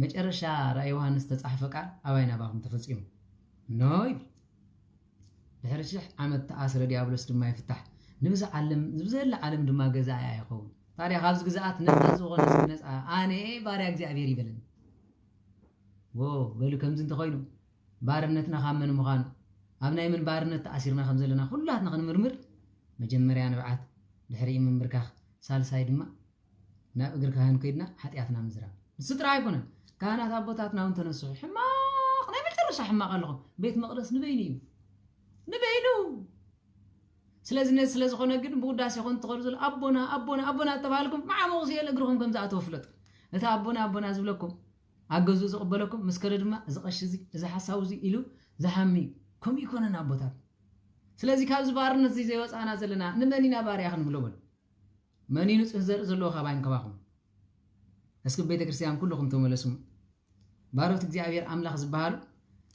መጨረሻ ራእይ ዮሃንስ ተጻሕፈ ቃል ኣባይ ናባኹም ተፈጺሙ ኖይ ድሕሪ 1000 ዓመት ተኣስረ ዲያብሎስ ድማ ይፍታሕ ንብዛ ዓለም ዝበዘለ ዓለም ድማ ገዛ ኣይኸውን ታዲያ ካብዚ ግዛኣት ነፃ ዝኾነ ነፃ ኣነ ባርያ እግዚአብሔር ይበልን በሉ ከምዚ እንተኾይኑ ባርነትና ካመን ምዃኑ ኣብ ናይ ምን ባርነት ተኣሲርና ከም ዘለና ኩላትና ክንምርምር መጀመርያ ንብዓት ድሕሪ ምምርካኽ ሳልሳይ ድማ ናብ እግሪ ካህን ከይድና ሓጢኣትና ምዝራብ ንሱ ጥራይ ኣይኮነን ካህናት ኣቦታትና እውን ተነስሑ ሕማቕ ናይ መጨረሻ ሕማቕ ኣለኹም ቤት መቕደስ ንበይኑ እዩ ንበይኑ ስለዚ ነዚ ስለ ዝኾነ ግን ብውዳሴ ይኹን ትኸሉ ዘሎ ኣቦና ተባሃልኩም ማዓሞቕ ሲኤል እግርኹም ከምዚ ኣተወፍለጡ እቲ ኣቦና ዝብለኩም ኣገዙ ዝቕበለኩም ምስከለ ድማ እዚ ቀሺ እዚ እዚ ሓሳብ እዚ ኢሉ ዝሓሚ ከምኡ ይኮነን ኣቦታት ስለዚ ካብዚ ባርነት እዚ ዘይወፃና ዘለና ንመኒና ባርያ ክንብሎ በሉ መኒ ንፁህ ዘርኢ ዘለዎ ከባይን ከባኹም እስኪ ቤተ ክርስቲያን ኩልኩም ተመለሱ ባሮት እግዚአብሔር ኣምላኽ ዝበሃሉ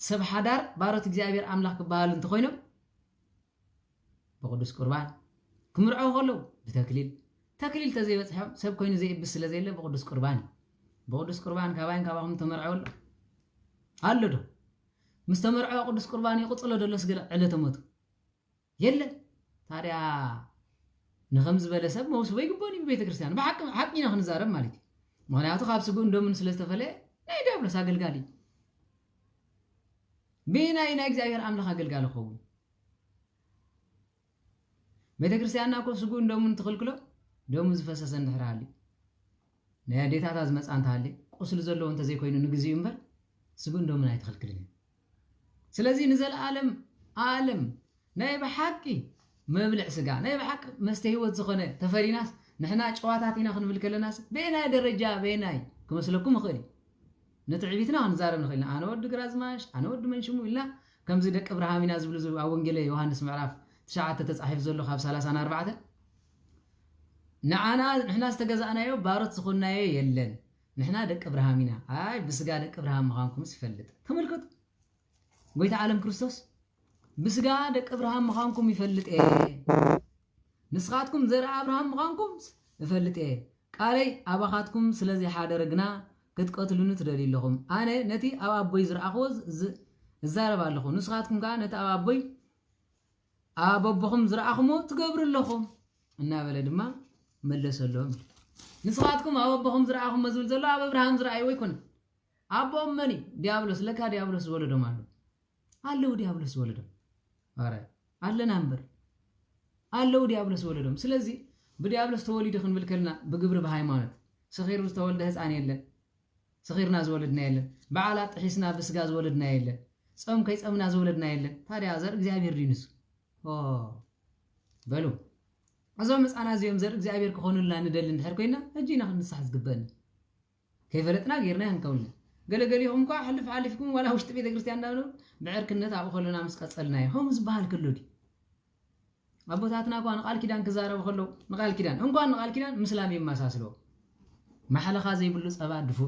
ሰብ ሓዳር ባሮት እግዚአብሔር ኣምላኽ ክበሃሉ እንተኮይኖም بقدس قربان كمرعو خلو تكليل تزيبصحهم سب كوين زي بس لزيله بقدس قربان كاباين كاباهم تمرعو الله دو مستمرعو قدس قربان يقصلو دلس قل علته موت يلا تاريا نخمز بلا سب موسو يقبوني ببيت كريستيان بحقنا خنزارب مالتي مغنياتو خاب سغو اندومن سلستفله ناي دابلو ساغلغالي بينا اينا እግዚአብሔር አምላክ አገልጋለ ሆው ቤተክርስቲያንና ኮ ስጉ እንደምን ተخلክሎ ደሙ ዝፈሰሰ እንድራሊ ናይ ዴታታ ዝመጻንታሊ ቁስል ዘለዎ እንተ ዘይኮይኑ ንግዚኡ እምበር ስጉ እንደምን አይተخلክልን ስለዚህ ንዘለ ዓለም ناي بحقي مبلع سجا ناي بحق مستهيوت زخنة تفريناس نحنا جواتاتنا خن بالكلناس بيناي درجة بيناي كمسلكم خيري نتعبيتنا نزارب نخيلنا أنا ود جرازماش أنا ود من شمو إلا كم زدك إبراهيم نازل زو أونجيل يوحنس معرف تشعة تتصحف زلو خاب 34 نعنا نحنا استجزأنا يو بارت سخنا يلن نحنا دك إبراهيمنا هاي بسجا دك إبراهيم مخانكم سفلت تملكت قويت عالم كريستوس بسجا دك إبراهيم مخانكم يفلت إيه نسخاتكم زرع إبراهيم مخانكم يفلت إيه قالي أباخاتكم سلزي حادرقنا كتقتلون تدلي لهم أنا نتي أبوي زرع أخوز الزارب لهم نسخاتكم كان نتي أبوي أبوهم زرع أخمو تقبر لهم النابل ما ملس لهم نسخاتكم أبوهم زرع أخم مزول زلوا أبو إبراهيم زرع يويكون أبو مني ديابلوس لك ديابلوس ولدهم አለው ዲያብሎስ ወለደም አረ አለን አንበር አለው ዲያብሎስ ወለደም ስለዚህ በዲያብሎስ ተወሊደ ክንብልከልና በግብር በሃይማኖት ሰኺር ተወልደ ህፃን የለን ሰኺርና ዝወለድና የለን በዓላት ጥሒስና በስጋ ዝወለድና የለን ጾም ከይጾምና ዝወለድና የለን ታዲያ ዘር እግዚአብሔር ዲንስ በሉ አዞም ህፃና ዘየም ዘር እግዚአብሔር ከሆኑላ እንደል እንድሕር ኮይና እጂና ክንሳሕ ዝግበን ከይፈለጥና ገይርና እንከውልና ገለገሊኩም እንኳ حلفكم ولا وشت ቤተ ክርስቲያን እንዳሉ بعركነት አብ ኸለና መስቀጸልና ይሁን ዝባል ክሉዲ አቦታትና እንኳን ቃል ኪዳን ከዛረብ ኸለው ቃል ኪዳን እንኳን ቃል ኪዳን ምስላም የማሳስሎ ማሐለኻ ዘይብሉ ጸባ ድፉ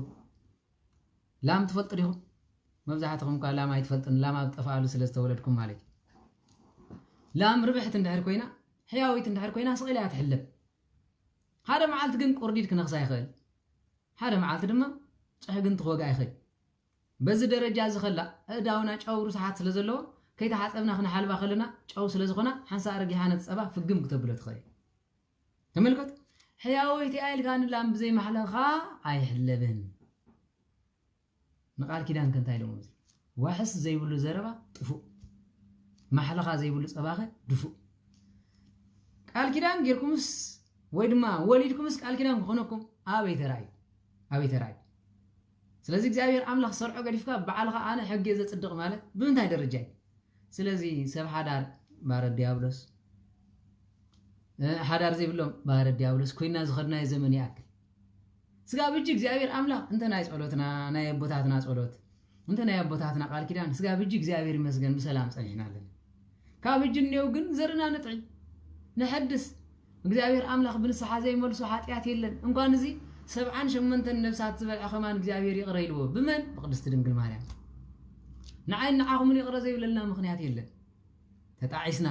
ላም ትፈልጥ ዲኹም መብዛሕትኩም ቃል ላም አይትፈልጥን ላም አጥፋሉ ስለስተወለድኩም ማለት ላም ርብሕት እንድሕር ኮይና ሕያዊት እንድሕር ኮይና ስቂላ ትሕልብ ሓደ መዓልት ግን ቁርዲድ ክነኽሳ ይኽእል ሓደ መዓልት ድማ صحقن تخوغا يخي بز درجه زخلا اداونا ጨውሩ ሰዓት ስለዘለው ከይተሓጸብና خنا حلبا خلنا ጨው ስለዝኾና ሓንሳ አርጊ ሓነት ጸባ ፍግም ክተብለት ኸይ ተመልከት ሕያዊት አይል ካን ላም በዘይ ማሕለኻ አይሕለብን መቃል ኪዳን ከንታይ ለው ዋሕስ ዘይብሉ ዘረባ ጥፉ ማሕለኻ ዘይብሉ ጸባኸ ድፉ ቃል ኪዳን ጌርኩምስ ወይ ድማ ወሊድኩምስ ቃል ኪዳን ኮነኩም አቤተራይ ስለዚህ እግዚአብሔር አምላክ ሰርዖ ገዲፍካ በዓልኻ አነ ሕጌ ዘጽድቅ ማለት ብምንታይ ደረጃ ስለዚህ ሰብ ሓዳር ባረ ዲያብሎስ ሓዳር ዘይብሎም ባረ ዲያብሎስ ኮይና ዝኸድና ዘመን ያክል ስጋ ብጅ እግዚአብሔር አምላክ እንተ ናይ ጸሎትና ናይ አቦታትና ጸሎት እንተ ናይ አቦታትና ቃል ኪዳን ስጋ ብጅ እግዚአብሔር ይመስገን በሰላም ጸኒሕናለን ካብጅኔው ግን ዘርና ነጥዕ ነሐድስ እግዚአብሔር አምላክ ብንስሓ ዘይመልሱ ኃጢአት የለን እንኳን እዚ 78 ነፍሳት ዝበልዐ ኸማን እግዚአብሔር ይቅረይልዎ በመን በቅድስት ድንግል ማርያም ንዓይን ንዓኹምን ይቅረ ዘይብለልና ምክንያት የለን ተጣዒስና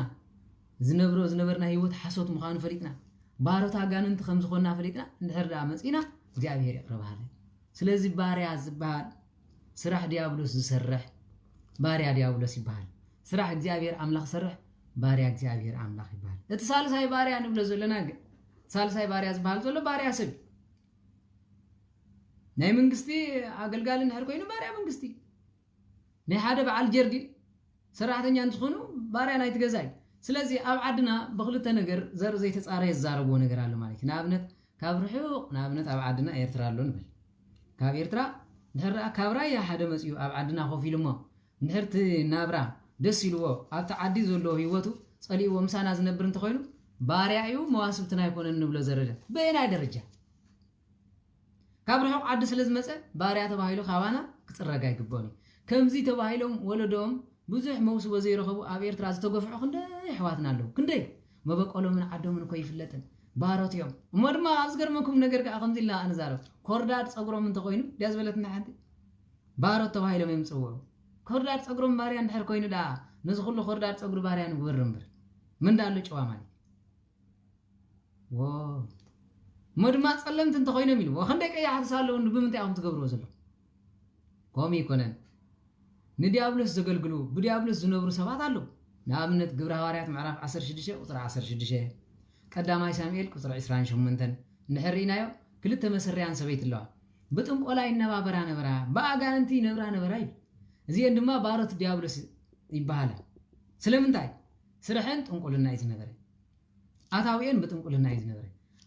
ዝነበርና ህይወት ሓሶት ምዃኑ ፈሊጥና ባሮታ ጋንንት ከም ዝኾንና ፈሊጥና እንድሕር ዳ መጺና እግዚአብሔር ይቅረባለ ስለዚህ ባሪያ ዝባል ስራሕ ዲያብሎስ ዝሰርሕ ባሪያ ዲያብሎስ ይባል ስራሕ እግዚአብሔር አምላክ ሰርሕ ባሪያ እግዚአብሔር አምላክ ይባል እቲ ሳልሳይ ባሪያ ንብለ ዘለና ግን ሳልሳይ ባሪያ ዝባል ዘሎ ባሪያ ሰብ ናይ መንግስቲ አገልጋል እንድሕር ኮይኑ ባሪያ መንግስቲ ናይ ሓደ በዓል ጀርዲ ሰራሕተኛ እንትኾኑ ባሪያ ናይ ትገዛይ ስለዚህ ኣብ ዓድና በኽልተ ነገር ዘር ዘይተጻረየ ዝዛረብዎ ነገር አለ ማለት ንኣብነት ካብ ርሑቕ ንኣብነት ኣብ ዓድና ኤርትራ ኣሎ ንብል ካብ ኤርትራ እንድሕር ካብ ራያ ሓደ መጽዩ ኣብ ዓድና ኮፍ ኢሉሞ እንድሕርቲ ናብራ ደስ ኢልዎ ኣብቲ ዓዲ ዘሎ ህይወቱ ጸሊእዎ ምሳና ዝነብር እንተኾይኑ ባሪያ እዩ መዋስብትና ይኮነን ንብሎ ዘረደ በየናይ ደረጃ ካብ ርሑቕ ዓዲ ስለዝመፀ ባሪያ ተባሂሉ ካባና ክጽረጋ ይግባኒ ከምዚ ተባሂሎም ወለዶም ብዙሕ መውስቦ ዘይረኸቡ ኣብ ኤርትራ ዝተገፍዑ ክንደይ ሕዋትና ኣለዉ ክንደይ መበቆሎምን ዓዶምን እኮ ይፍለጥን ባሮት እዮም እሞ ድማ ኣብ ዝገርመኩም ነገር ከዓ ከምዚ ኢልና ኣነዛረብ ኮርዳድ ፀጉሮም እንተኮይኑ ድያ ዝበለትና ሓንቲ ባሮት ተባሂሎም እዮም ዝፅውዑ ኮርዳድ ፀጉሮም ባሪያ እንድሕር ኮይኑ ዳ ነዚ ኩሉ ኮርዳድ ፀጉሪ ባሪያ ንግበር እምበር ምን እንዳሎ ጨዋ ማለት مدما ጸለምት እንተኮይኖም ኢሉ ወኸንደይ ቀያሕ ተሳለው ብምንታይ አሁን ትገብርዎ ዘሎ ቆሚ ይኮነን ንዲያብሎስ ዘገልግሉ ብዲያብሎስ ዝነብሩ ሰባት አሉ ንኣብነት ግብረ ሐዋርያት ምዕራፍ 16 ቁጥር 16 ቀዳማይ ሳሙኤል ቁጥር 28 ንሕሪናዮ ክልተ መስርያን ሰበይት ኣለዋ ብጥንቆላይ ነባበራ ነበራ በአጋንቲ ነብራ ይብል እዚአን ድማ ባሮት ዲያብሎስ ይባሃላ ስለምንታይ ስርሕን ጥንቁልና ይዝነበረ አታውየን በጥንቁልና ይዝነበረ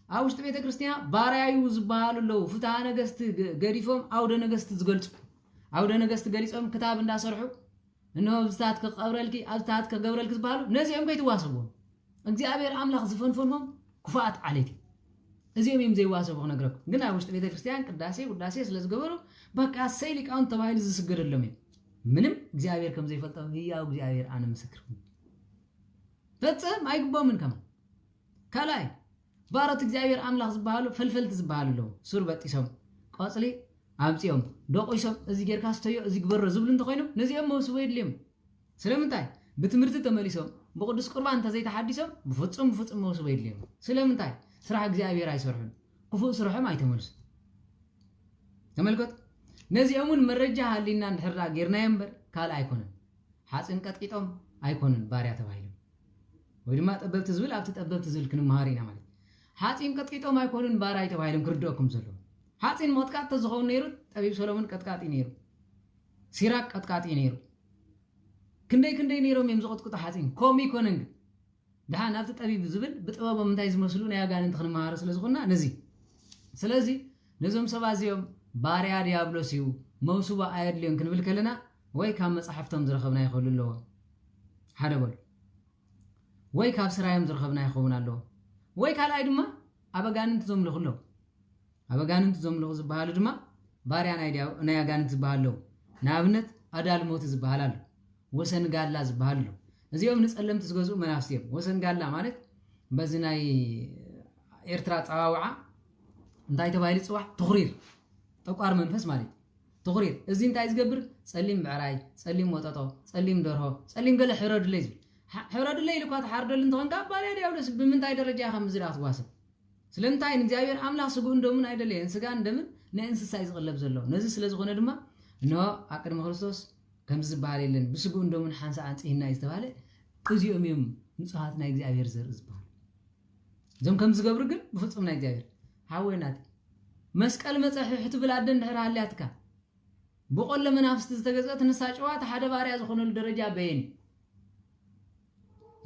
አውሽት ቤተ ክርስቲያን ባሪያዩ ዝባሃሉ ለው ፍትሐ ነገስት ገሪፎም አውደ ነገስት ዝገልጹ አውደ ነገስት ገሊጾም ክታብ እንዳሰርሑ انه بستات كقبرلك ابستات كغبرلك زبالو نزيهم كيتواصبون እግዚአብሔር አምላክ ዝፈንፈኖም ኩፋት عليك እዚኦም እዮም ዘይዋሰቡ ነግረኩ ግን ኣብ ውሽጢ ቤተክርስቲያን ቅዳሴ ስለዝገበሩ በቃ ሰይሊቃውን ተባይል ዝስገደሎም ምንም እግዚአብሔር ከም ዘይፈልጠው ህያው እግዚአብሔር አነ ምስክር ፈጽም አይግባምን ከማ ከላይ ባረት እግዚአብሔር አምላክ ዝባሃሉ ፈልፈልት ዝባሃሉ ሱር በጥሶም ቆጽሊ አብጽዮም ዶቆይሶም እዚ ጌርካስተዮ እዚ ግበር ዝብል እንተኮይኑ ነዚኦም መውስቦ የድልዮም ስለምንታይ በትምህርት ተመሊሶም በቅዱስ ቁርባን ተዘይተሐዲሶም በፍጹም መውስቦ የድልዮም ስለምንታይ ስራሕ እግዚአብሔር አይሰርሑን ክፉእ ስራሕም አይተመልሱ ተመልከት ነዚኦምን መረጃ ሃሊና እንድሕራ ጌርና የምበር ካል አይኮነን ሓጽን ቀጥቂጦም አይኮነን ባሪያ ተባሂሎም ወይ ድማ ጠበብት ዝብል ኣብቲ ጠበብት ዝብል ክንመሃሪና ማለት ሓጽን ቀጥቂጦም አይኮነን ባሪያ ተባሂሎም ክርድኦኩም ዘሎ ሓጽን መጥቃት ተዝኸውን ነይሩ ጠቢብ ሰሎሞን ቀጥቃጢ ነይሩ ሲራቅ ቀጥቃጢ ነይሩ ክንደይ ነይሮም እዮም ዝቀጥቅጡ ሓጽን ኮሚ ኮነን دحان أبت طبيب زبل بتقوى بمنتايز مسلون يا قال انتخن مهارة سلزقنا نزي سلزي نزوم سبازيوم باريا ديابلوسيو موسوبة آيات ليون كنبل كلنا وي كام مصحفتهم زرخبنا يخول الله حدا بول وي كاب سرايم زرخبنا يخونا الله وي كال ايدما أبا قال انت زوم لخلو أبا قال انت زوم لخ زبهال دما باريا نايا قال انت زبهال له نابنت أدال موت زبهال له وسن قال لا زبهال له እዚኦም ንጸለም ትስገዙ መናፍስቲም ወሰን ጋላ ማለት በዝናይ ኤርትራ ጻዋውዓ እንታይ ተባይል ጽዋሕ ትኽሪር ተቋር መንፈስ ማለት ትኽሪር እዚ እንታይ ዝገብር ጸሊም ብዕራይ ጸሊም ወጠጦ ጸሊም ደርሆ ጸሊም ገለ ሕረድ ለይ ሕረድ ለይ ልኳት ሓርደል እንተኾንካ ባሪያ ዲያብሎስ ብምንታይ ደረጃ ከም ዝዳት ዋሰብ ስለምንታይ እግዚአብሔር አምላክ ስጉ እንደምን አይደለም ስጋ እንደምን ንእንስሳ ይዝቅለብ ዘሎ ነዚ ስለዝኾነ ድማ ኖ አቅድመ ክርስቶስ كم زبالة لين بسقون دومن حنس عن إهنا يستوالي تزيهم يوم نصحاتنا إجابير زر زبال زم كم زقبر قل بفتحنا إجابير حاولنات مسكال مسح حتى بلادن نحرها اللي أتكا بقول لما نفس تستجزات نساجوات حدا باري أزخون الدرجة بين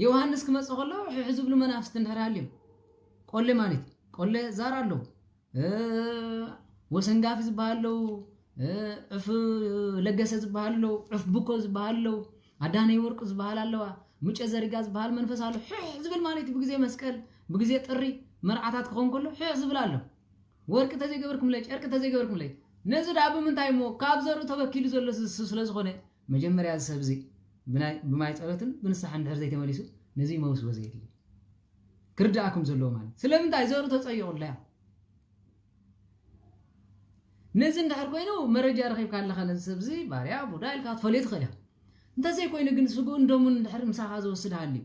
يوهانس كم أصغله حزب له منافس تنحرها اليوم قول لي مانيت قول لي زار له وسنقاف زبالو عف لجس زبالو عف بوكو زبالو عداني ورق زبالو مش أزرقاز بحال منفس على زبل مالتي بجزء مسكال بجزء طري مرعاتات خون كله زبالو ورق تزي جبركم ليش أرك تزي جبركم ليش نزل عبو من تايمو كابزر وتبكيل زول سلسلة خونه مجمع يا سبزي بما يتقولون بنصحن حرزي تمليسو نزي موس وزير كرداكم زلوا مان سلام تايزور تصيّر ولا نزل دحر كوينو مرجع رخيب كان لخنا سبزي باريا بودايل كات فليت خلا انت زي كوينو جن سجون دومن دحر مساحة وسدها لي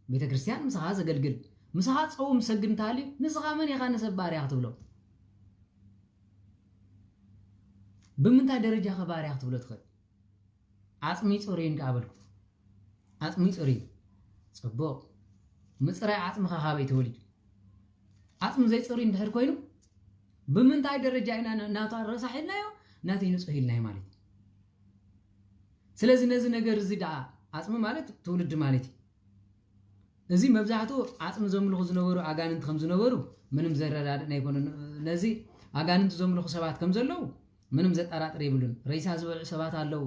بيت كريستيان مساحة زقلقل مساحة صوم مسجن تالي نسخة من يخان سباريا تبلو بمنتهى درجة خباريا تبلو تخل عصمي صورين قابل عصمي صورين صبوا مصرع عصم خابي تولي عصم زي صورين دحر كوينو بمنتهى درجة أنا ناطر رصحنا يو ناتي نصحيلنا يا مالي سلازي نزل نجار زيدا عصم مالت تولد مالتي نزي مبزعته عصم زملو خزنورو عجانن خمزنورو منم زرر نيكون نزي عجانن زملو خسبات كم زلوا منم زت أرات ريبلون رئيس هزول سبات علو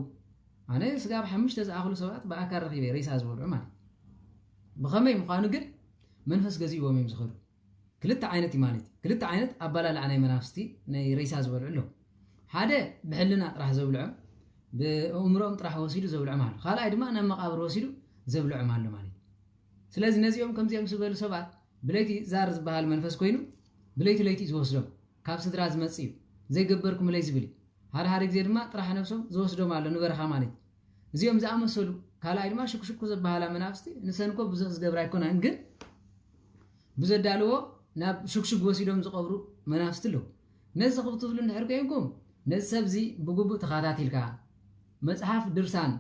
أنا سجاب حمش تزعخلو سبات بأكار رخيبة رئيس هزول عمال بخمي مقانو قل منفس جزي ومي مزخرو كلت عينتي مالتي كلت عينت أبلا لعناي منافستي ني رئيس هزول علو هذا بحلنا راح زولعه بأمرهم راح وسيلو زولع مال خالا عيد ما أنا مقابر وسيلو زولع مال مالي سلازي نزي يوم كم زي مسبل سبعة بليتي زارز بحال منفس كوينو بليتي ليتي زوسدو كاب سدراز مصيب زي جبركم ليز بلي هار زير ما طرح نفسهم زوسدو مالو نبرخا مالي زي يوم زعما سولو خالا عيد ما شكو زبحال منافستي نسنكو بزز جبر يكون انجن بزدالو ناب شكشك وسيلهم زقبرو منافستلو نز خبطو بلو نحركو ينكم نز سبزي بقبو تخاتاتيلكا مصحف درسان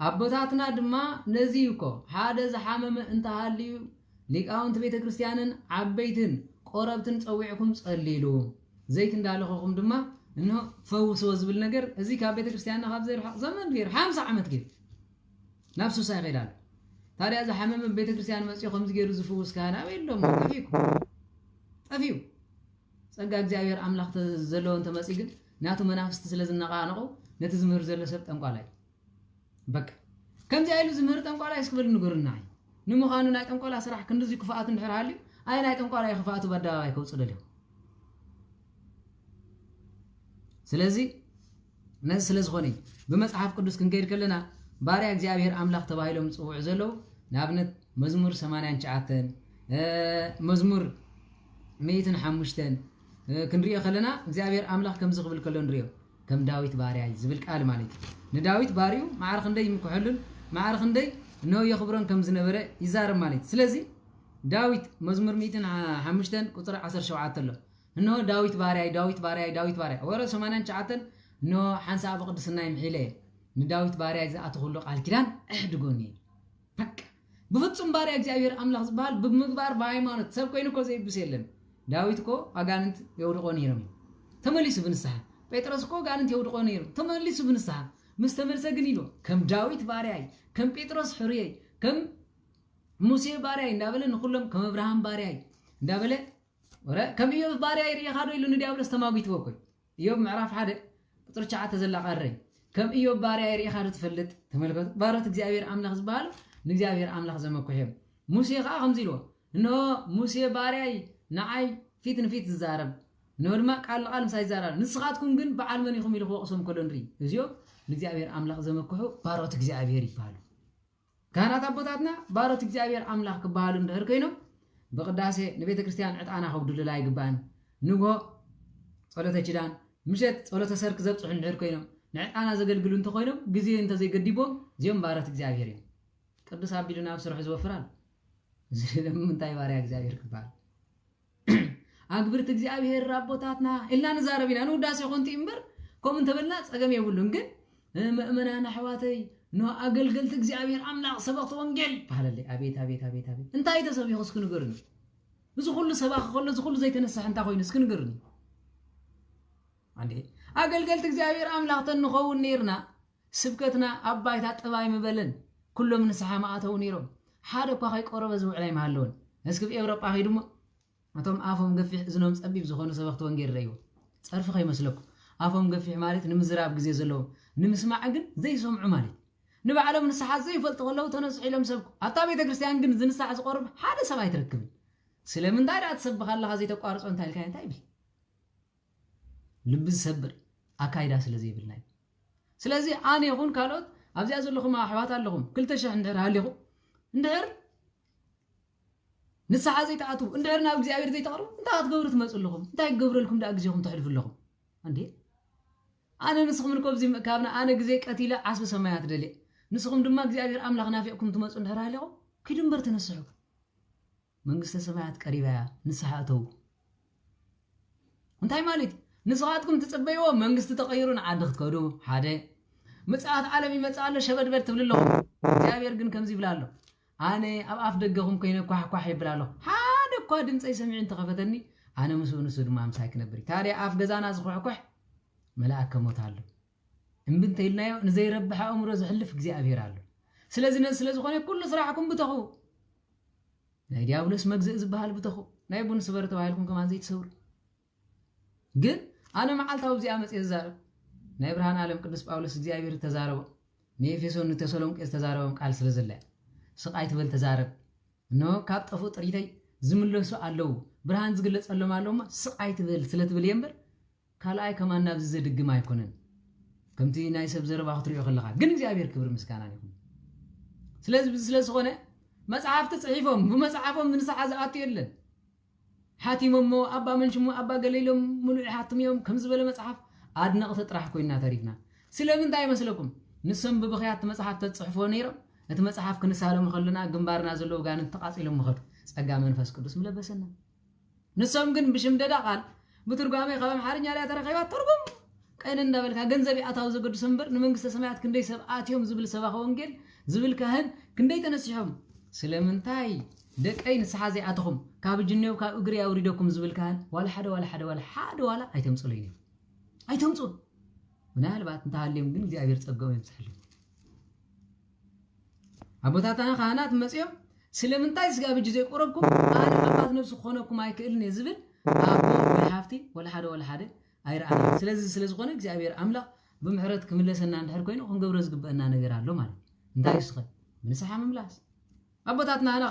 أبوتاتنا دما نزيوكو هذا زحمم انتهاليو ليقاونت بيت كريستيانن عبيتن قربتن تصويعكم صليلو زيت اندالخوكم دما انه فوس وزبل نجر ازي كبيت كريستياننا خاب زي زمن غير 50 عمت غير نفسه سايغيلال تاريا زحمم بيت كريستيان مصيخم زغير زفوس كان ابيلهم طفيو صقا እግዚአብሔር አምላክ ተዘለው እንተ መጽግን ናቱ መናፍስት ስለዝነቃነቁ ነቲ ዝምህር ዘሎ ሰብ ጠንቋላይ በቃ كم زي لازم هرتم قال يسكبر نقولنا نمخانو نايتم قال أسرح كندزي كفاءات نحر عليه أي نايتم قال يخفاءات بدأ يكوصل له سلازي ناس سلاز غني بمصحف قدوس كنقير كلنا باري እግዚአብሔር አምላክ ተባይሎም ጽውዕ ዘለው ናብነት መዝሙር 89 መዝሙር 105 ክንሪዮ ከለና እግዚአብሔር አምላክ ከም ዝኽብል ከሎ ንሪዮ ከም ዳዊት ባሪያይ ዝብል ቃል ማለት ንዳዊት ባሪው ማዕርኽ እንደይ ምክሕሉን ማዕርኽ እንደይ ነው የኽብሮን ከም ዝነበረ ይዛረብ ማለት ስለዚህ ዳዊት መዝሙር 105 ቁጥር 17 ኣሎ እነሆ ዳዊት ባሪያይ ዳዊት ባሪያይ ዳዊት ባሪያይ ወረ 89 نو حنسا بقدسنا يمحيله نداويت باريا زاتو كله قال كيدان احدغوني بك بفصم باريا እግዚአብሔር አምላክ ዝባል በመግባር በሃይማኖት ሰብ ኮይኑ ኮ ዘይብስ የለን ዳዊት ኮ አጋንንት የውድቆ ነይሮም ተመሊሱ ብንስሐ ጴጥሮስ ኮ አጋንንት የውድቆ ነይሮም ተመሊሱ ብንስሐ ምስተመልሰ ግን ይሎ ከም ዳዊት ባሪያ ከም ጴጥሮስ ሕሩይ ከም ሙሴ ባሪያ እንዳበለ ንኹሎም ከም አብርሃም ባሪያ እንዳበለ ወረ ከም ኢዮብ ባሪያ ይሪኻዶ ኢሉ ንዲያብሎስ ተማጉይት ወኮይ ኢዮብ ምዕራፍ 1 ቁጥር 9 ተዘላ ቀረይ ከም ኢዮብ ባሪያ ይሪኻዶ ትፈልጥ ተመልከቱ ባሮት እግዚአብሔር አምላክ ዝባል ንእግዚአብሔር አምላክ ዘመኩሕም ሙሴ ኻ ከምዚሎ እኖ ሙሴ ባሪያ ንዓይ ፊት ንፊት ዝዛረብ ነውድማ ቃል ቃል ምሳይ ይዛረብ ንስኻትኩም ግን በዓል መን ይኹም ኢሉ ወቅሶም ከሎ ንሪ እዚዮ ንእግዚአብሔር አምላክ ዘመኩሑ ባሮት እግዚአብሔር ይባሉ ካህናት አቦታትና ባሮት እግዚአብሔር አምላክ ክባሉ እንደህር ኮይኖም በቅዳሴ ንቤተ ክርስቲያን ዕጣና ከብዱልላ ይግባን ንጎ ጸሎተ ኪዳን ምሸት ጸሎተ ሰርክ ዘብጽሑ እንድሕር ኮይኖም ንዕጣና ዘገልግሉ እንተ ኮይኖም ግዜ እንተ ዘይገዲቦም እዚኦም ባሮት እግዚአብሔር እዮም ቅዱስ አቢሉና ብስርሑ ዝወፍራል ዝለም እንታይ ባሪያ እግዚአብሔር ክባል አግብርት እግዚአብሔር አቦታትና ኢልና ንዛረቢና ንውዳሴ ኮንቲ እምበር ከም እንተበልና ጸገም የብሉን ግን ምእመናን አሕዋተይ ኖ አገልገልት እግዚአብሔር አምላክ ሰበክት ወንጌል ባህለለ አቤት አቤት አቤት አቤት እንታይ ተሰብይኹ እስኪ ንገሩኒ ብዙ ሁሉ ሰባኽ ሁሉ ዝኹሉ ዘይተነሳሕ እንታይ ኮይኑ እስኪ ንገሩኒ አንዴ አገልገልት እግዚአብሔር አምላክ ተንኸውን ነርና ስብከትና አባይታ ጥባይ መበለን ኩሎም ንስሓ ማአተው ነይሮም ሓደ እኳ ከይቆረበ ዝውዕላይ ማሃለውን እስኪ በኤውሮጳ ኸይድሞ አቶም አፎም ገፊሕ እዝኖም ጸቢብ ዝኾኑ ሰበክት ወንጌል ረይዎ ጸርፊ ከይመስለኩም አፎም ገፊሕ ማለት ንምዝራብ ግዜ ዘለዎ ንምስማዕ ግን ዘይሰምዑ ማለት ንባዕሎም ንስሓ ዘይፈልጡ ከለው ተነስሑ ኢሎም ሰብኩ አታ ቤተ ክርስቲያን ግን ዝንስሓ ዝቆርብ ሓደ ሰብ አይትረክብን ስለምንታይ ዳ ትሰብኽ ኣለኻ ዘይተቋርጾ እንታይ ኢልካ እንታይ ብል ልብ ዝሰብር አካይዳ ስለዘይብልና ስለዚህ አነ ይኹን ካልኦት ኣብዚያ ዘለኹም ኣሕዋት ኣለኹም 2000 እንድሕር ሃሊኹ እንድሕር ንስሓ ዘይተኣቱ እንድሕር ናብ እግዚአብሔር ዘይተቐርቡ እንታይ ክትገብሩ ትመጹለኹም እንታይ ክገብረልኩም ዳ ግዜኹም ተሕልፉለኹም እንዴ አነ ንስኹም ንኮብዚ ካብና አነ ግዜ ቀቲለ ዓስበ ሰማያት ደልየ ንስኹም ድማ እግዚአብሔር አምላክ ናፊዕኩም ትመጹ እንድሕር ሃሊኹም ክድንበር ተነስሑ መንግስተ ሰማያት ቀሪባያ ንስሓ እተው እንታይ ማለት ንስኻትኩም ትጽበይዎ መንግስቲ ተቀይሩን ዓዲ ክትከዱ ሓደ ምጽአት ዓለም ይመጻለ ሸበድበር ትብልለኹም እግዚአብሔር ግን ከምዚ ይብላሎ አነ ኣብ ኣፍ ደገኹም ኮይነ ኳሕ ኳሕ ይብላሎ ሓደ እኳ ድምፀይ ሰሚዕን ተኸፈተኒ አነ ምስኡ ንሱ ድማ ምሳይ ክነብር ታዲያ ኣፍ ገዛና ዝኹሕኩሕ መልአክ ከሞታሎ እምብንተይልናዮ ንዘይረብሐ ኣእምሮ ዝሕልፍ እግዚአብሔር ኣሎ ስለዚ ስለዝኾነ ኩሉ ስራሕኩም ብተኹ ናይ ዲያብሎስ መግዝእ ዝበሃል ብተኹ ናይ ቡን ስበር ተባሂልኩም ከማን ዘይትሰውሩ ግን አነ መዓልታው እዚኣ መጽእ ዝዛረብ ናይ ብርሃን ዓለም ቅዱስ ጳውሎስ እግዚአብሔር ተዛረበ ንኤፌሶን ተሰሎንቄስ ተዛረበም ቃል ስለዘለያ ስቃይ ትበል ተዛረብ ኖ ካብ ጠፉ ጥሪተይ ዝምለሱ ኣለው ብርሃን ዝግለጸሎም ኣለውማ ስቃይ ትበል ስለትብል የምበር ካልኣይ ከማን ናብ ዝድግም ኣይኮነን ከምቲ ናይ ሰብ ዘረባ ክትሪኦ ከለኻ ግን እግዚአብሔር ክብር ምስጋና ይሁን ስለዝኾነ መጽሐፍቲ ጽሒፎም ብመጽሐፎም ንስሓ ዝኣቱ የለን ሓቲሞሞ ኣባ መንሽሞ ኣባ ገሌሎም ሙሉእ ሓትምዮም ከም ዝበለ መጽሐፍ ኣድነቕቲ ጥራሕ ኮይና ተሪፍና ስለምንታይ ይመስለኩም ንሶም ብብኽያት መጽሐፍ ተጽሕፎ ነይሮም እቲ መጽሐፍ ክንሳሎም ከለና ግንባርና ዘለዎ ጋንን ተቃጺሎም ምኸዱ ጸጋ መንፈስ ቅዱስ ምለበሰና ንሶም ግን ብሽምደዳ ቃል ብትርጓሜ ካብ ኣምሓርኛ ላይ ተረኺባ ትርጉም ቀይን እንዳበልካ ገንዘብ ኣታው ዘገዱ ሰንበር ንመንግስተ ሰማያት ክንደይ ሰብ ኣትዮም ዝብል ሰባኸ ወንጌል ዝብል ካህን ክንደይ ተነሲሖም ስለምንታይ ደቀይ ንስሓ ዘይኣትኹም ካብ ጅኔው ካብ እግሪ ኣውሪደኩም ዝብል ካህን ዋላ ሓደ ዋላ ኣይተምጽሉኝ ኣይተምጹ ምናልባት እንተሃልዮም ግን እግዚአብሔር ጸጋው ይምጽሕል አቦታታና ካህናት መጽዮም ስለምንታይ ስጋ ብጅ ዘይቆረብኩም አነ አባት ነፍስ ኾነኩም አይክእልን ዝብል አቦ ወልሓፍቲ ወላ ሓደ አይራአና ስለዝኾነ እግዚአብሔር አምላክ ብምሕረት ክምለሰና እንድሕር ኮይኑ ክንገብሮ ዝግበአና ነገር ኣሎ ማለት እንታይ ይስኸ ንስሓ ምምላስ ኣቦታትና هنا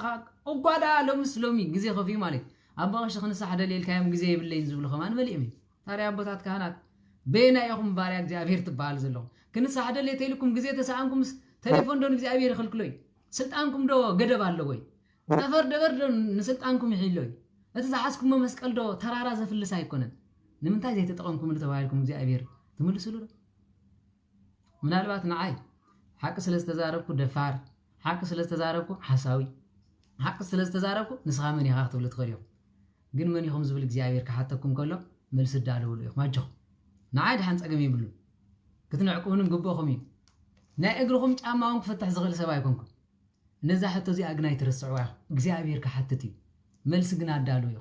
እጓዳ ለምስሎሚ ግዜ ኸፊ ማለት ኣባሽ ክንሳሕ ደልልካዮም ግዜ ይብለኝ ዝብሉ ኸማን መልእም ታዲያ ኣቦታት ካህናት በይና ይኹም ባሪያ እግዚአብሔር ትባል ዘሎ ክንሳሕ ደልልተይልኩም ግዜ ተሳንኩም ቴሌፎን ዶን እግዚአብሔር ይخلክሎይ ስልጣንኩም ዶ ገደብ አለ ወይ ተፈር ደበር ዶ ንስልጣንኩም ይሕሎይ እቲ ዝሓስኩም መስቀል ዶ ተራራ ዘፍልስ አይኮነን ንምንታይ ዘይተጠቀምኩም ለተባልኩም እግዚአብሔር ትምልስሉ ምናልባት ንዓይ حق ስለስተዛረብኩ ደፋር حق ስለስተዛረብኩ ሓሳዊ حق ስለስተዛረብኩ ንስኻ መን ይኻ ክትብል ትኸሪዮ ግን መን ይኹም ዝብል እግዚአብሔር ከሓተኩም ከሎ መልስ ዳለውሉ ይኹም ማጆ ንዓይ ድሓን ፀገም ይብሉ ክትንዕቁን ግቦኹም እዩ ናይ እግርኹም ጫማውን ክፈትሕ ዝኽእል ሰብ ኣይኮንኩም ነዛ ሕቶ እዚ ኣግናይ ትርስዕዋ እግዚአብሔር ከሓትት እዩ መልስ ግን አዳሉ እዩ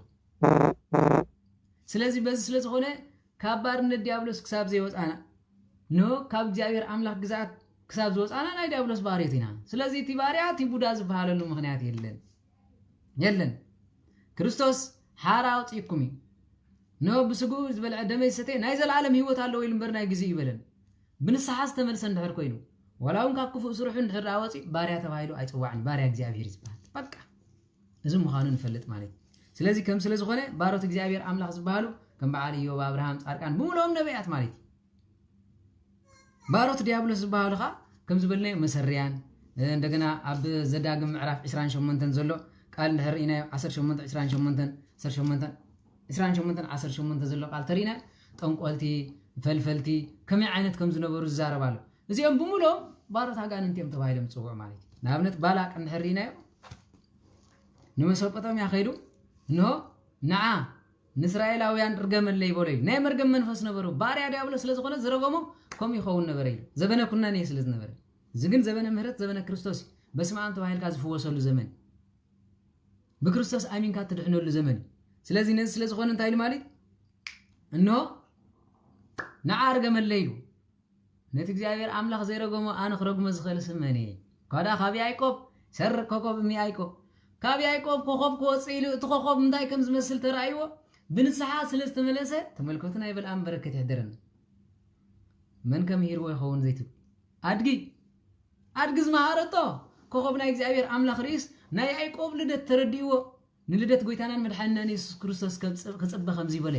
ስለዚህ በዚህ ስለዝኾነ ካብ ባርነት ዲያብሎስ ክሳብ ዘይወፃና ኖ ካብ እግዚአብሔር አምላክ ግዛት ክሳብ ዝወፃና ናይ ዲያብሎስ ባሪያት ኢና ስለዚህ እቲ ባሪያ እቲ ቡዳ ዝበሃለሉ ምክንያት የለን ክርስቶስ ሓራ አውፅኢኩም እዩ ኖ ብስጉ ዝበልዐ ደመይ ሰተይ ናይ ዘለዓለም ህይወት ኣለዎ ኢሉ እምበር ናይ ግዜ ይበለን ብንስሓ ዝተመልሰ እንድሕር ኮይኑ ወላውን ካብ ክፉእ ስሩሑ እንድሕር ኣወፂ ባሪያ ተባሂሉ ኣይፅዋዕን ባሪያ እግዚአብሔር ይዝባል በቃ እዚ ምዃኑ ንፈልጥ ማለት ስለዚህ ከም ስለ ዝኾነ ባሮት እግዚአብሔር አምላክ ዝበሃሉ ከም በዓል ኢዮብ አብርሃም ጻድቃን ብሙሉኦም ነቢያት ማለት ባሮት ዲያብሎስ ዝበሃሉ ኻ ከም ዝበልናዮ መሰርያን እንደገና ኣብ ዘዳግም ምዕራፍ 28 ዘሎ ቃል እንድሕር ኢና 18 28 18 ዘሎ ቃል ተሪና ጠንቆልቲ ፈልፈልቲ ከመይ ዓይነት ከም ዝነበሩ ዝዛረባሉ እዚኦም ብሙሉኦም ባሮት ኣጋንንት እዮም ተባሂሎም ጽውዕ ማለት ንኣብነት ባላቅ እንድሕር ኢናዮ ንመሶጶጣምያ ኸይዱ ኖ ነዓ ንእስራኤላውያን ርገመለ ይበሉ ናይ መርገም መንፈስ ነበሩ ባሪያ ዲያብሎስ ስለዝኾነ ዝረገሞ ከም ይኸውን ነበር ኢሉ ዘበነ ኩናኔ ስለዝነበረ ዝግን ዘበነ ምህረት ዘበነ ክርስቶስ በስመ አብ ተባሂልካ ዝፍወሰሉ ዘመን በክርስቶስ አሚንካ ትድሕነሉ ዘመን ስለዚህ ነዚ ስለዝኾነ እንታይ ኢሉ ማለት እኖ ነዓ ርገመለ ኢሉ ነቲ እግዚአብሔር አምላክ ዘይረገሞ ኣነ ክረግሞ ዝኽእል ስመኔ ካዳ ካብ ያዕቆብ ሰርቅ ኮኮብ ያዕቆብ ካብ ያዕቆብ ኮኮብ ክወፅእ ኢሉ እቲ ኮኮብ እንታይ ከም ዝመስል ተራእይዎ ብንስሓ ስለዝተመለሰ ተመልከቱ ናይ በልዓም በረከት ይሕደረና መን ከም ይርዎ ይኸውን ዘይትብ ኣድጊ ዝመሃረቶ ኮኮብ ናይ እግዚአብሔር አምላክ ርእስ ናይ ያዕቆብ ልደት ተረዲእዎ ንልደት ጎይታናን መድሓኒናን ኢየሱስ ክርስቶስ ክጽበ ከምዚ ይበለ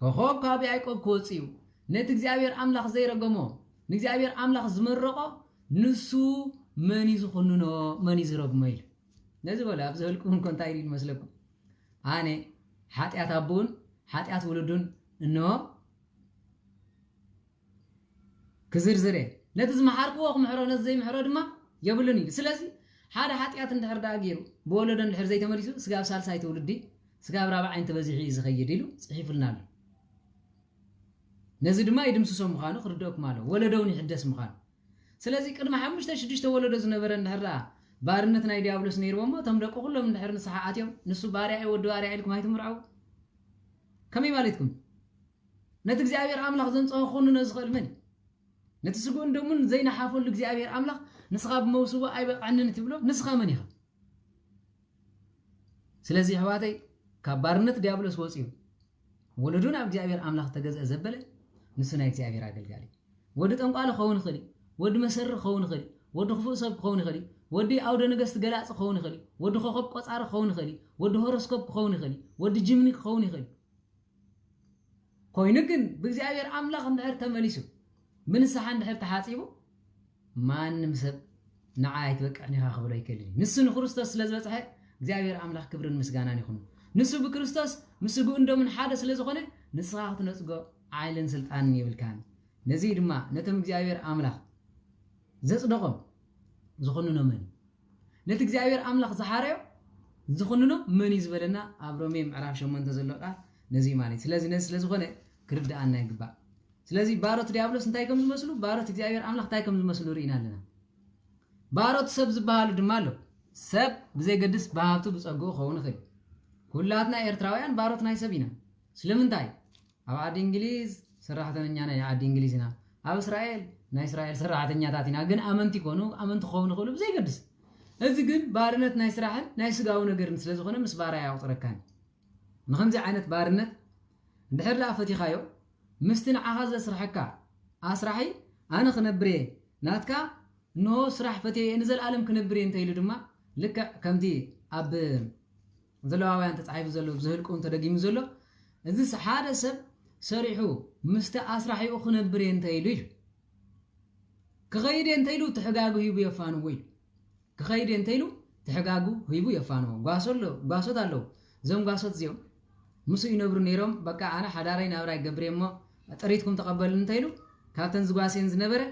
ኮኮብ ካብ ያዕቆብ ክወፅእ እዩ ነቲ እግዚአብሔር አምላክ ዘይረገሞ ንእግዚአብሔር አምላክ ዝመረቆ ንሱ መን ይዝኹንኖ መን ይዝረግሞ ኢሉ ነዚ በላ ኣብ ዘበልኩም ኮንታይ ኢሉ መስለኩም ኣነ ሓጢአት ኣቦን ሓጢአት ወለዱን እኖ ክዝርዝረ ነቲ ዝመሓርክዎ ክምሕሮ ነቲ ዘይምሕሮ ድማ የብሉን ኢሉ ስለዚ ሓደ ሓጢአት እንድሕር ዳ ገይሩ ብወለዶ እንድሕር ዘይተመሊሱ ስጋብ ሳልሳይ ትውልዲ ስጋብ ራብዓይን ተበዚሒ ዝኸይድ ኢሉ ጽሒፉልና ኣሎ ነዚ ድማ ይድምስሶ ምዃኑ ክርድአኩም ኣሎ ወለዶውን ይሕደስ ምዃኑ ስለዚህ ቅድመ 5-6 ወለዶ ዝነበረ እንድሕር ባርነት ናይ ዲያብሎስ ነይርዎሞ እቶም ደቁ ኩሎም እንድሕር ንስሓ ኣትዮም ንሱ ባርያ ወዲ ባርያ ኢልኩም ኣይትምርዐው ከመይ ማለትኩም ነቲ እግዚአብሔር አምላክ ዘንፀሆ ክኹንኖ ዝኽእል መን ነቲ ስጉእን ደሙን ዘይናሓፈሉ እግዚአብሔር አምላክ ንስኻ ብመውስቦ ኣይበቃዕንን ትብሎ ንስኻ መን ኢኻ ስለዚህ ኣሕዋተይ ካብ ባርነት ዲያብሎስ ወፂኡ ወለዱ ናብ እግዚአብሔር አምላክ ተገዝአ ዘበለ ንሱ ናይ እግዚአብሔር ኣገልጋሊ ወዲ ጠንቋሎ ኸውን ይኽእል ወዲ መሰሪ ኸውን ይኽእል ወዲ ክፉእ ሰብ ክኸውን ይኽእል ወዲ ኣውደ ነገስት ገላጽ ክኸውን ይኽእል ወዲ ኮኸብ ቆጻሪ ክኸውን ይኽእል ወዲ ሆሮስኮፕ ክኸውን ይኽእል ወዲ ጅምኒ ክኸውን ይኽእል ኮይኑ ግን ብእግዚአብሔር አምላክ እንድሕር ተመሊሱ ምንስሓ እንድሕር ተሓፂቡ ማንም ሰብ ንዓይ ኣይትበቅዕኒ ኢኻ ክብሎ ኣይከልኒ ንሱ ንክርስቶስ ስለዝበፅሐ እግዚአብሔር አምላክ ክብርን ምስጋናን ይኹን ንሱ ብክርስቶስ ምስጉ እንደምን ሓደ ስለዝኾነ ንስኻ ክትነጽጎ ዓይልን ስልጣንን ይብልካን ነዚ ድማ ነቶም እግዚአብሔር አምላክ ዘጽደቆም ዝኹንኖ መን ነቲ እግዚአብሔር አምላክ ዝሓረዮ ዝኹንኖ መን ይዝበለና ኣብ ሮሜ ምዕራፍ 8 ዘሎ ቃል ነዚ ማለት ስለዚህ ነዚ ስለዝኾነ ክርዳኣና ይግባእ ስለዚህ ባሮት ዲያብሎስ እንታይ ከም ዝመስሉ ባሮት እግዚአብሔር አምላክ እንታይ ከም ዝመስሉ ርኢና ኣለና ባሮት ሰብ ዝበሃሉ ድማ ኣሎ ሰብ ብዘይገድስ ባሃብቱ ብጸጉኡ ኸውን ይኽእል ኩላትና ኤርትራውያን ባሮት ናይ ሰብ ኢና ስለምንታይ ኣብ ዓዲ እንግሊዝ ሰራሕተኛ ናይ ዓዲ እንግሊዝ ኢና ኣብ እስራኤል ናይ እስራኤል ሰራሕተኛታት ኢና ግን ኣመንቲ ኮኑ ኣመንቲ ኸውን ይኽእሉ ብዘይገድስ እዚ ግን ባርነት ናይ ስራሕን ናይ ስጋዊ ነገርን ስለዝኾነ ምስ ባርያ ያውጥረካን ንኸምዚ ዓይነት ባርነት እንድሕር ዳ ፈቲኻዮ ምስቲ ንዓኻ ዘስርሐካ ኣስራሒ ኣነ ክነብር እየ ናትካ نو سرح فتي نزل عالم كنبري انت يلو دما لك كمتي اب زلواوያን ተጻሒፉ ዘሎ ዝህልቁን ተደጊሙ ዘሎ እዚ ሓደ ሰብ ሰሪሑ ምስተ ኣስራሒኡ ክነብር እንተ ኢሉ ክኸይድ እንተ ኢሉ ተሕጋጉ ሂቡ የፋኑ ወይ ክኸይድ እንተ ኢሉ ተሕጋጉ ሂቡ የፋኑ ጓሶት አለው ዘም ጓሶት ዚዮም ምስ ይነብሩ ነይሮም በቃ አና ሓዳራይ ናብራይ ገብሬሞ ጥሪትኩም ተቀበሉ እንተ ኢሉ ካብተን ዝጓሴን ዝነበረ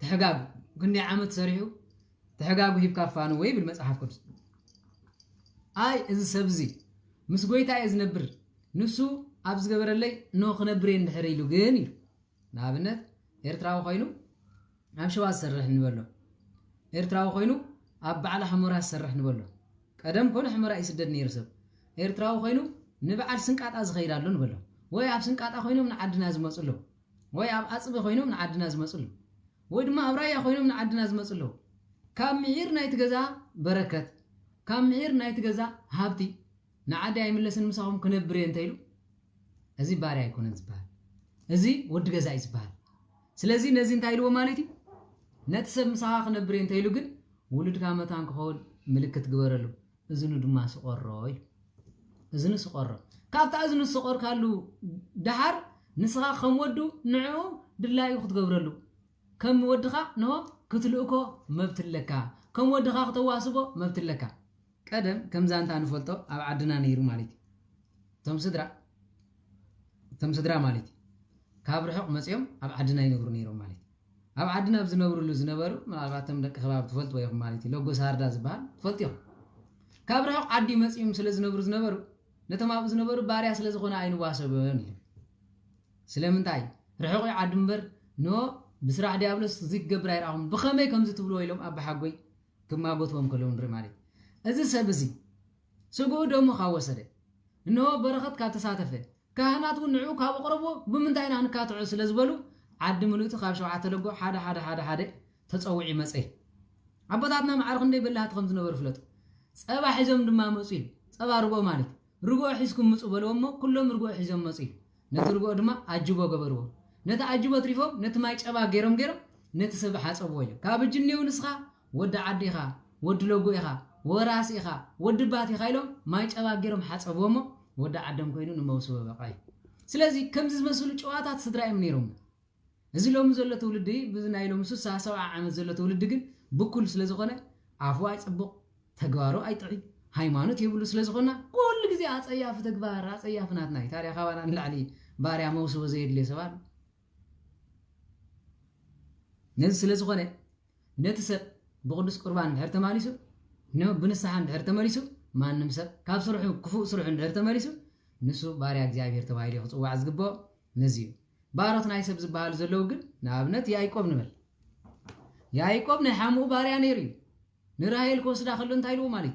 ተሕጋጉ ግን ዓመት ሰሪሑ ተሕጋጉ ሂብ ካፋኑ ወይ بالمصحف ቅዱስ አይ እዚ ሰብዚ ምስ ጎይታ ዝነብር ንሱ ኣብ ዝገበረለይ ኖ ክነብር እንድሕር ኢሉ ግን ኢሉ ናብነት ኤርትራዊ ኮይኑ ኣብ ሸዋ ዝሰርሕ ንበሎ ኤርትራዊ ኮይኑ ኣብ በዓል ሕሙራ ዝሰርሕ ንበሎ ቀደም ኮነ ሕሙራ ይስደድ ነይሩ ሰብ ኤርትራዊ ኮይኑ ንበዓል ስንቃጣ ዝኸይዳሉ ንበሎ ወይ ኣብ ስንቃጣ ኮይኖም ንዓድና ዝመጽሉ ወይ ኣብ ኣጽቢ ኮይኖም ንዓድና ዝመጽሉ ወይ ድማ ኣብ ራያ ኮይኖም ንዓድና ዝመጽሉ ካብ ምሂር ናይቲ ገዛ በረከት ካብ ምሂር ናይቲ ገዛ ሃብቲ ንዓዲ ኣይምለስን ምሳኹም ክነብር እንተ ኢሉ እዚ ባርያ ኣይኮነን ዝባሃል እዚ ወዲ ገዛ ይዝባሃል ስለዚህ ነዚ እንታይ ኢልዎ ማለት እዩ ነቲ ሰብ ምሳኻ ክነብር እንተ ኢሉ ግን ውልድካ መታን ክኸውን ምልክት ግበረሉ እዝኑ ድማ ስቆሮ እዩ እዝኑ ስቆሮ ካብታ እዝኑ ስቆር ካሉ ድሓር ንስኻ ከም ወዱ ንዕኡ ድላዩ ክትገብረሉ ከም ወድኻ ነው ክትልእኮ መብትለካ ከም ወድኻ ክትዋስቦ መብትለካ ቀደም ከም ዛንታ ንፈልጦ ኣብ ዓድና ነይሩ ማለት እዩ ቶም ስድራ ማለት ካብ ርሑቕ መጽዮም ኣብ ዓድና ይነብሩ ነይሮም ማለት ኣብ ዓድና ዝነበሩ ምናልባትም ደቂ ከባቢ ትፈልጥ ወይ ማለት እዩ ሎጎ ሳርዳ ዝባሃል ትፈልጥዮም ካብ ርሑቕ ዓዲ መጽዮም ስለ ዝነበሩ ነቶም ኣብ ዝነበሩ ባርያ ስለ ዝኾነ ኣይንዋሰብን ስለምንታይ ርሑቕ ዓዲ እምበር ኖ ብስራሕ ዲያብሎስ ዝገብር ኣይራኹም ብኸመይ ከምዚ ትብልዎ ኢሎም ኣብ ሓጎይ ክማጎትዎም ከለው ንርኢ ማለት እዚ ሰብ እዚ ስጉኡ ደሞ ካወሰደ እንሆ በረኸት ካብ ተሳተፈ ካህናት ንዑ ካብ ቅረቦ ብምንታይ ኢና ንካትዑ ስለ ዝበሉ ዓዲ ምሉእቱ ካብ 7 ለጎ ሓደ ተጸውዒ መጽይ አባታትና ማዕርኽ እንደ በላሃት ከም ዝነበሩ ፍለጡ ጸባ ሒዞም ድማ መጹ ኢሉ ጸባ ርጎ ማለት ርጎ ሒዝኩም ምጹ በለዎሞ ኩሎም ርጎ ሒዞም መጹ ኢሉ ነቲ ርጎ ድማ አጅቦ ገበርዎ ነቲ አጅቦ ትሪፎም ነቲ ማይ ጸባ ገይሮም ነቲ ሰብ ሓጸብዎ ኢሉ ካብ እጅኒው ንስኻ ወዲ ዓዲኻ ወዲ ለጎ ኢኻ ወራስ ኢኻ ወዲ ባት ኢኻ ኢሎም ማይ ጸባ ገይሮም ሓጸብዎሞ ወዲ ዓደም ኮይኑ ንመውስበ በቃይ ስለዚህ ከምዚ ዝመስሉ ጨዋታት ስድራይም ነይሮም እዚ ሎም ዘሎ ትውልዲ ብዝናይሎም 67 ዓመት ዘሎ ትውልዲ ግን ብኩል ስለ ዝኾነ አፉ አይጽብቕ ተግባሩ አይጥዒ ሃይማኖት ይብሉ ስለ ዝኾነ ኩሉ ግዜ አጸያፍ ተግባር አጸያፍናት ናይ ታሪያ ኻባና ንላዕሊ ባርያ መውስበ ዘይድለ ሰባል ነዚ ስለ ዝኾነ ነቲ ሰብ ብቅዱስ ቁርባን ድሕር ተማሊሱ ነው ብንስሓን ድሕር ተመሊሱ ማንም ሰብ ካብ ስርሑ ክፉእ ስርሑ ድሕር ተመሊሱ ንሱ ባርያ እግዚአብሔር ተባሂሉ ክጽዋዕ ዝግባኦ ነዚ ባሮት ናይ ሰብ ዝበሃሉ ዘለው ግን ንኣብነት ያዕቆብ ንበል ያዕቆብ ናይ ሓሙኡ ባርያ ነይሩ ንራሄል ኮስዳ ከሎ እንታይ ኢልዎ ማለት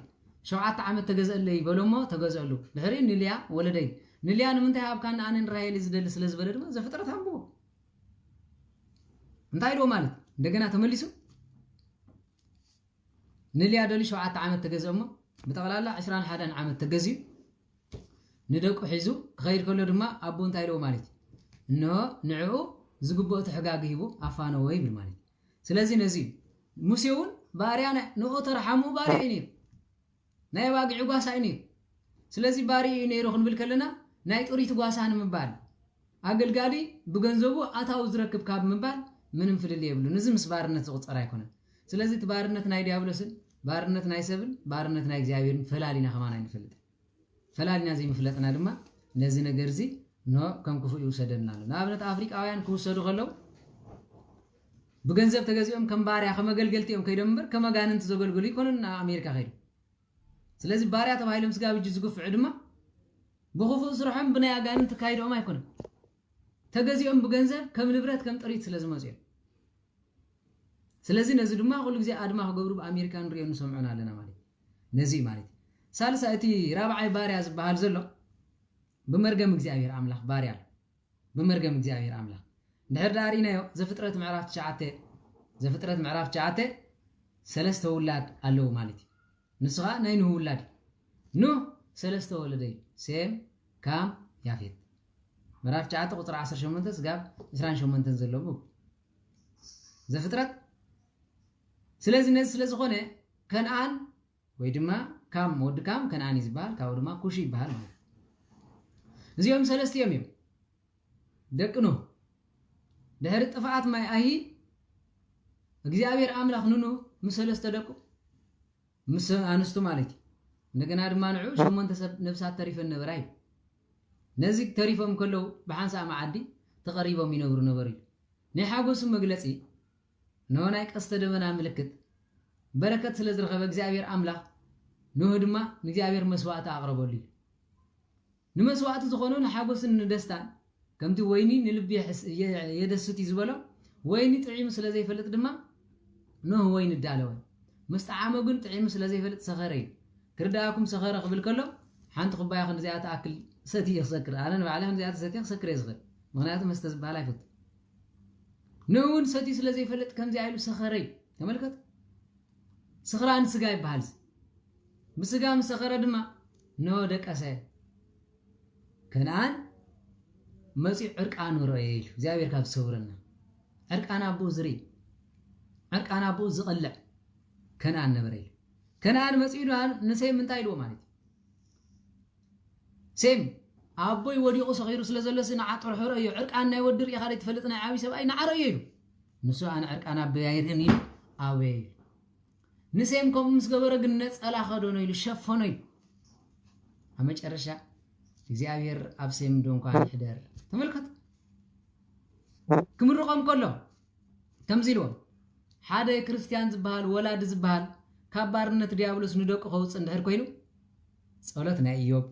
7 ዓመት ተገዘአለይ በሎሞ ተገዘአሉ ድሕሪ ንልያ ወለደይ ንልያ ንምንታይ ኣብካና ኣነን ራሄል ዝደል ስለ ዝበለ ድማ ዘፍጥረት አንብቦ እንታይ ኢልዎ ማለት እንደገና ተመሊሱ ንልያ ደሊ 7 ዓመት ተገዘእሞ በጠቅላላ 21 ዓመት ተገዚዩ ንደቁ ሒዙ ክኸይድ ከሎ ድማ አቦ እንታይ ኢልዎ ማለት እንሆ ንዕኡ ዝግባኦ ተሕጋግ ሂቡ ኣፋነዎ ይብል ማለት ስለዚህ ነዚ ሙሴውን ባርያና ንኦ ተረሓሙ ባርያ ነይሩ ናይ ባግዕ ጓሳ ነይሩ ስለዚህ ባርያ ነይሩ ክንብል ከለና ናይ ጥሪት ጓሳ ንምባል አገልጋሊ ብገንዘቡ ኣታው ዝረክብ ካብ ምባል ምንም ፍልል የብሉ ነዚ ምስ ባርነት ዝቁፀር ኣይኮነን ስለዚህ ባርነት ናይ ዲያብሎስን ባርነት ናይ ሰብን ባርነት ናይ እግዚአብሔርን ፈላሊና ከማና ይፈልጥ ፈላሊና ዘይምፍለጥና ድማ ነዚ ነገር እዚ ኖ ከም ክፉ ይውሰደና ናብነት አፍሪካውያን ክውሰዱ ከለው ብገንዘብ ተገዚኦም ከም ባርያ ከመገልገልቲኦም ከይደምበር ከመጋንንት ዘገልግሉ ይኮኑና አሜሪካ ኸይዱ ስለዚህ ባርያ ተባሂሎም ስጋ ብጅ ዝግፍዑ ድማ ብኽፉእ ስርሖም ብናይ አጋንንት ካይዶም አይኮንም ተገዚኦም ብገንዘብ ከም ንብረት ከም ጥሪት ስለዝመጽዩ ስለዚህ ነዚ ድማ ሁሉ ግዜ አድማ ክገብሩ በአሜሪካ ንሪኦ ንሰምዑና ኣለና ማለት ነዚ ማለት ሳልሳይቲ ራብዓይ ባርያ ዝበሃል ዘሎ بمرجم እግዚአብሔር አምላክ ባርያ بمرجم እግዚአብሔር አምላክ ድሕር ዳሪናዮ ዘፍጥረት ምዕራፍ 9 ሰለስተ ውላድ አለው ማለት ንስኻ ናይ ኑህ ውላድ ኑህ ሰለስተ ወለደይ ሴም ካም ያፌት ምዕራፍ 9 ቁጥር 18 እስጋብ 28 ዘለዎ ዘፍጥረት ስለዚህ ነዚ ስለዝኾነ ከነአን ወይ ድማ ካም ወዲ ካም ከነአን ይዝባል ካብ ድማ ኩሽ ይባሃል ማለት እዚኦም ሰለስተ እዮም ደቅኖ ድሕሪ ጥፋኣት ማይ ኣሂ እግዚአብሔር አምላኽ ንኑ ምሰለስተ ደቁ ምስ አንስቱ ማለት እንደገና ድማ ንዑ ሸሞንተ ሰብ ነፍሳት ተሪፈን ነበር አይ ነዚ ተሪፎም ከለው በሓንሳ ማዓዲ ተቀሪቦም ይነብሩ ነበር ናይ ሓጎስ መግለጺ ነሆናይ ቀስተ ደመና ምልክት በረከት ስለዝረኸበ እግዚአብሔር አምላኽ ንሁ ድማ ንእግዚአብሔር መስዋዕት አቅርበሉ ንመስዋዕት ዝኾኑ ንሓጎስን ንደስታን ከምቲ ወይኒ ንልቢ የደስቲ ዝበሎ ወይኒ ጥዒሙ ስለዘይፈልጥ ድማ ንሁ ወይኒ ዳለወ መስተዓመ ግን ጥዒሙ ስለዘይፈልጥ ሰኸረ ክርዳኣኩም ሰኸረ ክብል ከሎ ሓንቲ ኩባያ ክንዚኣ ተኣክል ሰቲ ይኽሰክር ኣነ ንባዕለ ክንዚኣ ሰቲ ይኽሰክር ይዝኽል ምክንያቱ መስተ ዝበሃል ኣይፈቱ ንውን ሰቲ ስለዘይፈልጥ ከምዚ ኢሉ ሰኸረ ተመልከት ስኽራን ስጋ ይበሃል ብስጋ ምሰኸረ ድማ ኖ ደቀሰ ከነአን መፂዕ ዕርቃኑ ረአየ ኢሉ እግዚአብሔር ካብ ዝሰውረና ዕርቃና ኣቦ ዝርኢ ዕርቃና ኣቦ ዝቕልዕ ከነአን ነበረ ኢሉ ከነአን መፂኡ ንሴም እንታይ ኢልዎ ማለት ሴም ኣቦይ ወዲቑ ሰኺሩ ስለ ዘሎሲ ንዓጥሮ ሕሮ እዩ ዕርቃን ናይ ወዲ ርኢኻ ትፈልጥ ናይ ዓብይ ሰብኣይ ንዓረየ ኢሉ ንሱ ኣነ ዕርቃን ኣቦይ ኣይርአን ኢሉ ኣበየ ኢሉ ንሴም ከምኡ ምስ ገበረ ግን ነፀላ ኸደኖ ኢሉ ሸፈኖ ኢሉ ኣብ መጨረሻ እግዚአብሔር ኣብ ሴም ድንኳን ይሕደር ተመልከት ክምርቆም ከሎ ከምዚ ኢልዎም ሓደ ክርስቲያን ዝበሃል ወላዲ ዝበሃል ካብ ባርነት ዲያብሎስ ንደቁ ከውፅእ እንድሕር ኮይኑ ጸሎት ናይ ኢዮብ